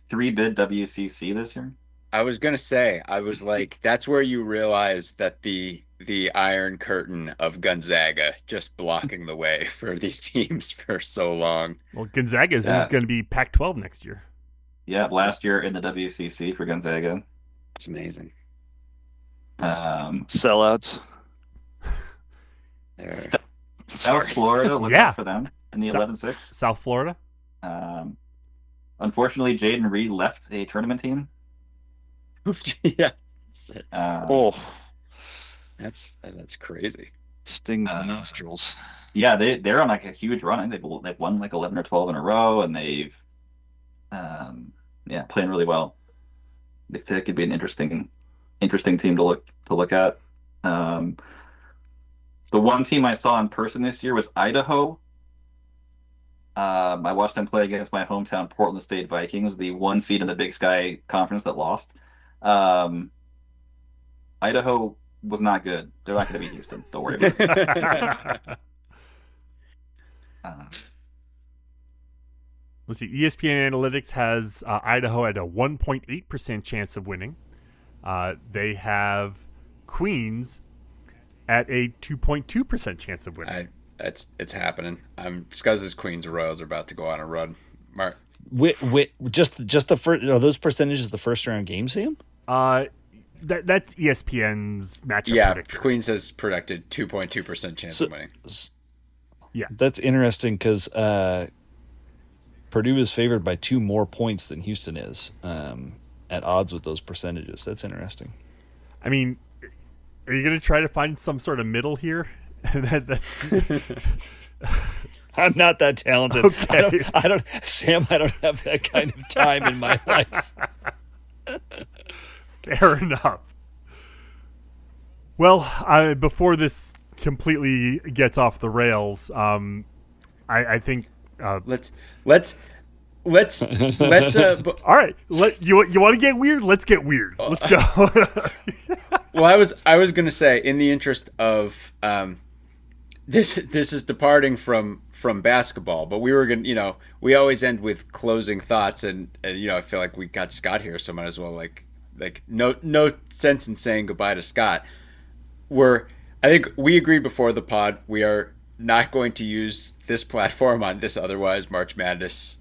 WCC this year. I was gonna say, I was like, that's where you realize that the Iron Curtain of Gonzaga just blocking the way for these teams for so long. Well, Gonzaga is going to be Pac-12 next year. Yeah, last year in the WCC for Gonzaga. It's amazing. Sellouts. South Florida was Yeah. up for them in the 11-6. South Florida. Unfortunately, Jaden Reed left a tournament team. Yeah. That's crazy. stings the nostrils. Yeah, they're on like a huge run. I think they've won like 11 or 12 in a row, and they've playing really well. They think it could be an interesting team to look at. The one team I saw in person this year was Idaho. I watched them play against my hometown Portland State Vikings, the 1 seed in the Big Sky Conference that lost. Idaho was not good. They're not going to beat Houston. Don't worry about it. Let's see. ESPN Analytics has Idaho at a 1.8% chance of winning. They have Queens at a 2.2% chance of winning. It's happening. Scuz's Queens Royals are about to go on a run. Mark. Just the first. Are those percentages the first round game, Sam? That's ESPN's matchup. Yeah, predictor. Queens has predicted 2.2% chance of winning. Yeah, that's interesting because Purdue is favored by 2 more points than Houston is at odds with those percentages. That's interesting. I mean, are you going to try to find some sort of middle here? I'm not that talented. Okay. I don't, Sam. I don't have that kind of time in my life. Fair enough. Well, before this completely gets off the rails, I think Let's all right. You want to get weird? Let's get weird. Let's go. Well, I was going to say, in the interest of this is departing from basketball, but we were going to, we always end with closing thoughts, and I feel like we got Scott here, so might as well like no sense in saying goodbye to Scott. I think we agreed before the pod, we are not going to use this platform on this otherwise March Madness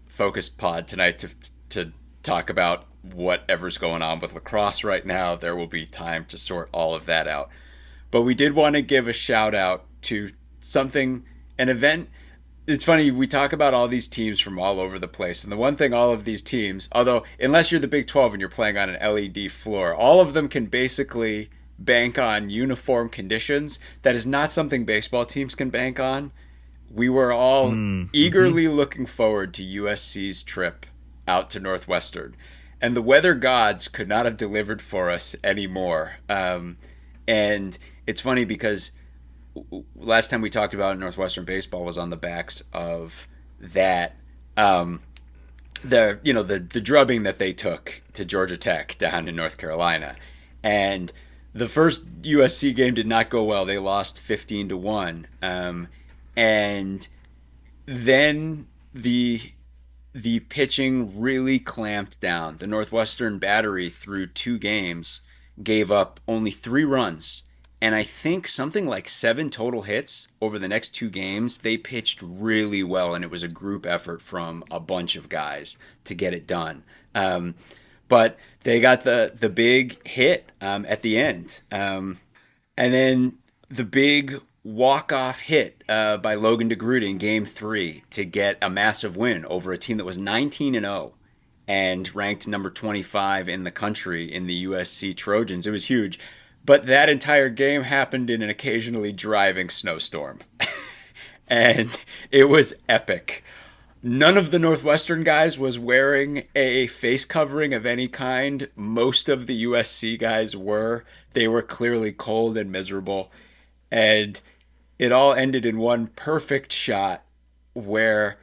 focused pod tonight to talk about whatever's going on with lacrosse right now. There will be time to sort all of that out. But we did want to give a shout out to an event. It's funny, we talk about all these teams from all over the place. And the one thing all of these teams, although unless you're the Big 12 and you're playing on an LED floor, all of them can basically bank on uniform conditions. That is not something baseball teams can bank on. We were all eagerly looking forward to USC's trip out to Northwestern. And the weather gods could not have delivered for us anymore. And it's funny because last time we talked about Northwestern baseball was on the backs of that, the drubbing that they took to Georgia Tech down in North Carolina. And the first USC game did not go well. They lost 15-1. And then the pitching really clamped down. The Northwestern battery through 2 games gave up only 3 runs. And I think something like 7 total hits over the next 2 games. They pitched really well, and it was a group effort from a bunch of guys to get it done. But they got the big hit at the end. And then the big walk-off hit by Logan DeGroote in Game 3 to get a massive win over a team that was 19-0 and ranked number 25 in the country in the USC Trojans. It was huge. But that entire game happened in an occasionally driving snowstorm. And it was epic. None of the Northwestern guys was wearing a face covering of any kind. Most of the USC guys were. They were clearly cold and miserable. And it all ended in one perfect shot where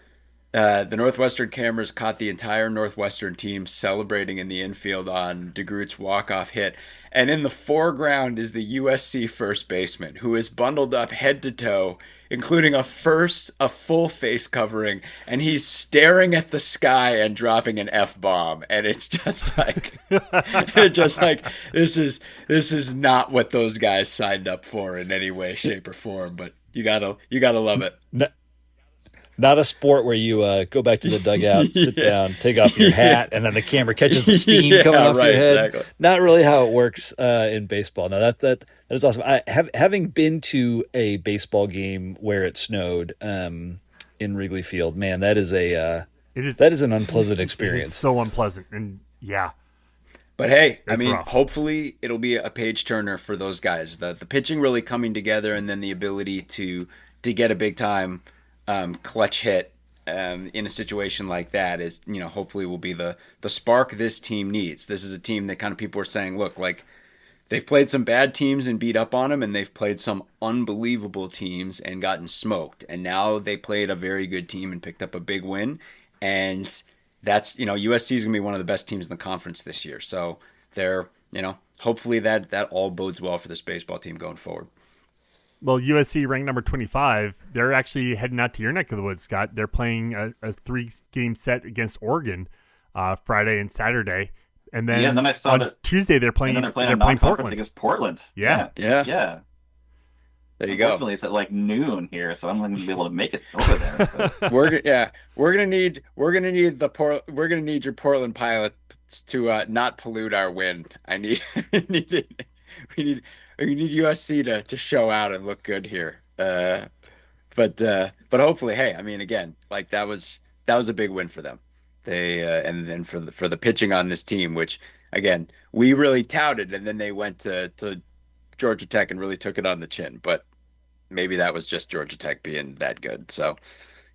the Northwestern cameras caught the entire Northwestern team celebrating in the infield on DeGroote's walk-off hit. And in the foreground is the USC first baseman, who is bundled up head to toe, including a full face covering, and he's staring at the sky and dropping an F-bomb. And it's just like, this is not what those guys signed up for in any way, shape, or form. But you gotta love it. Not a sport where you go back to the dugout, sit down, take off your hat, and then the camera catches the steam coming off your head. Exactly. Not really how it works in baseball. No, that is awesome. Having been to a baseball game where it snowed in Wrigley Field, man, that is an unpleasant experience. It's so unpleasant, and yeah. But hey, hopefully it'll be a page turner for those guys. The pitching really coming together, and then the ability to get a big time clutch hit in a situation like that is, hopefully will be the spark this team needs. This is a team that kind of people are saying, look, like they've played some bad teams and beat up on them, and they've played some unbelievable teams and gotten smoked. And now they played a very good team and picked up a big win. And that's, USC is going to be one of the best teams in the conference this year. So they're, hopefully that all bodes well for this baseball team going forward. Well, USC ranked number 25. They're actually heading out to your neck of the woods, Scott. They're playing a 3-game set against Oregon Friday and Saturday. And then, and then I saw on Tuesday they're playing Portland against Portland. Yeah. There you go. Unfortunately, it's at like noon here, so I'm not going to be able to make it over there. We're gonna need your Portland Pilots to not pollute our win. We need USC to show out and look good here. But hopefully, hey, again, like that was a big win for them. They and then for the pitching on this team, which again we really touted, and then they went to Georgia Tech and really took it on the chin. But maybe that was just Georgia Tech being that good. So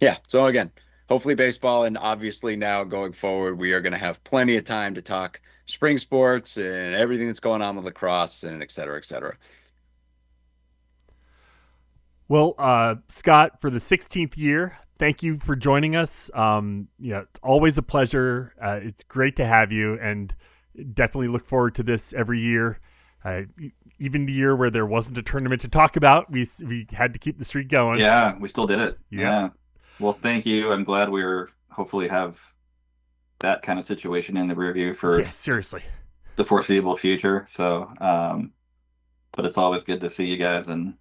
yeah. So again, hopefully baseball, and obviously now going forward, we are going to have plenty of time to talk spring sports and everything that's going on with lacrosse and et cetera, et cetera. Well, Scott, for the 16th year, thank you for joining us. It's always a pleasure. It's great to have you, and definitely look forward to this every year. Even the year where there wasn't a tournament to talk about, we had to keep the streak going. Yeah, we still did it. Yeah. Well, thank you. I'm glad hopefully have that kind of situation in the review for seriously the foreseeable future. So, but it's always good to see you guys, and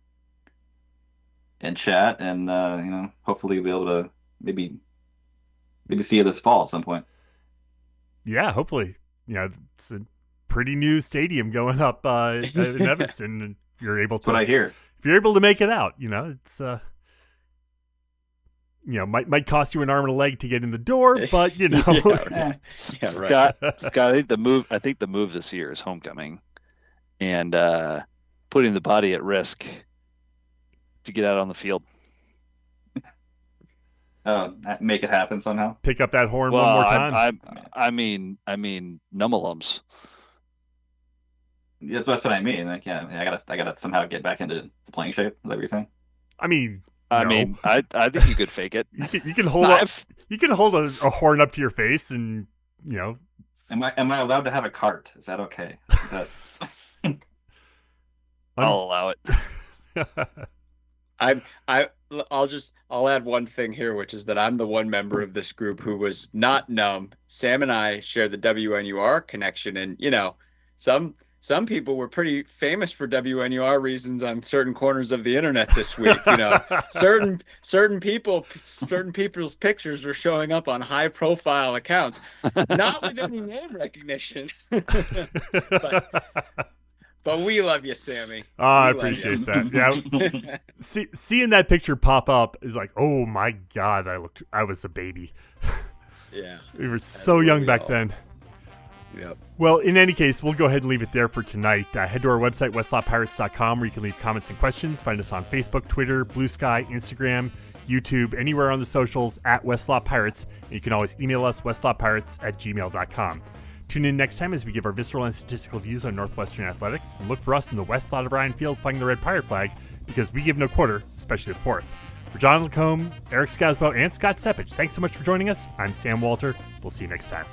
and chat, and hopefully be able to maybe see it this fall at some point. Yeah, hopefully. It's a pretty new stadium going up in Evanston, and if you're able to. That's what I hear. If you're able to make it out, it's might cost you an arm and a leg to get in the door, but Yeah, right. Scott, I think the move this year is homecoming, and putting the body at risk to get out on the field. Make it happen somehow. Pick up that horn one more time. I mean, nummalums. That's what I mean. Like, yeah, I gotta somehow get back into the playing shape. Is that what you're saying? I mean, I think you could fake it. You can hold you can hold a horn up to your face, and Am I allowed to have a cart? Is that okay? I'll allow it. I'll add one thing here, which is that I'm the one member of this group who was not numb. Sam and I share the WNUR connection, and some people were pretty famous for WNUR reasons on certain corners of the internet this week. Certain people's pictures were showing up on high profile accounts, not with any name recognition. But we love you, Sammy. Oh, I appreciate that. Yeah, seeing that picture pop up is like, oh my God, I was a baby. Yeah, we were so young back then. Yep. Well, in any case, we'll go ahead and leave it there for tonight. Head to our website, westlotpirates.com, where you can leave comments and questions. Find us on Facebook, Twitter, Blue Sky, Instagram, YouTube, anywhere on the socials at Westlot Pirates. And you can always email us, westlotpirates@gmail.com. Tune in next time as we give our visceral and statistical views on Northwestern athletics, and look for us in the west lot of Ryan Field flying the red pirate flag, because we give no quarter, especially the fourth. For John Lacombe, Eric Scasbo, and Scott Sepich, thanks so much for joining us. I'm Sam Walter. We'll see you next time.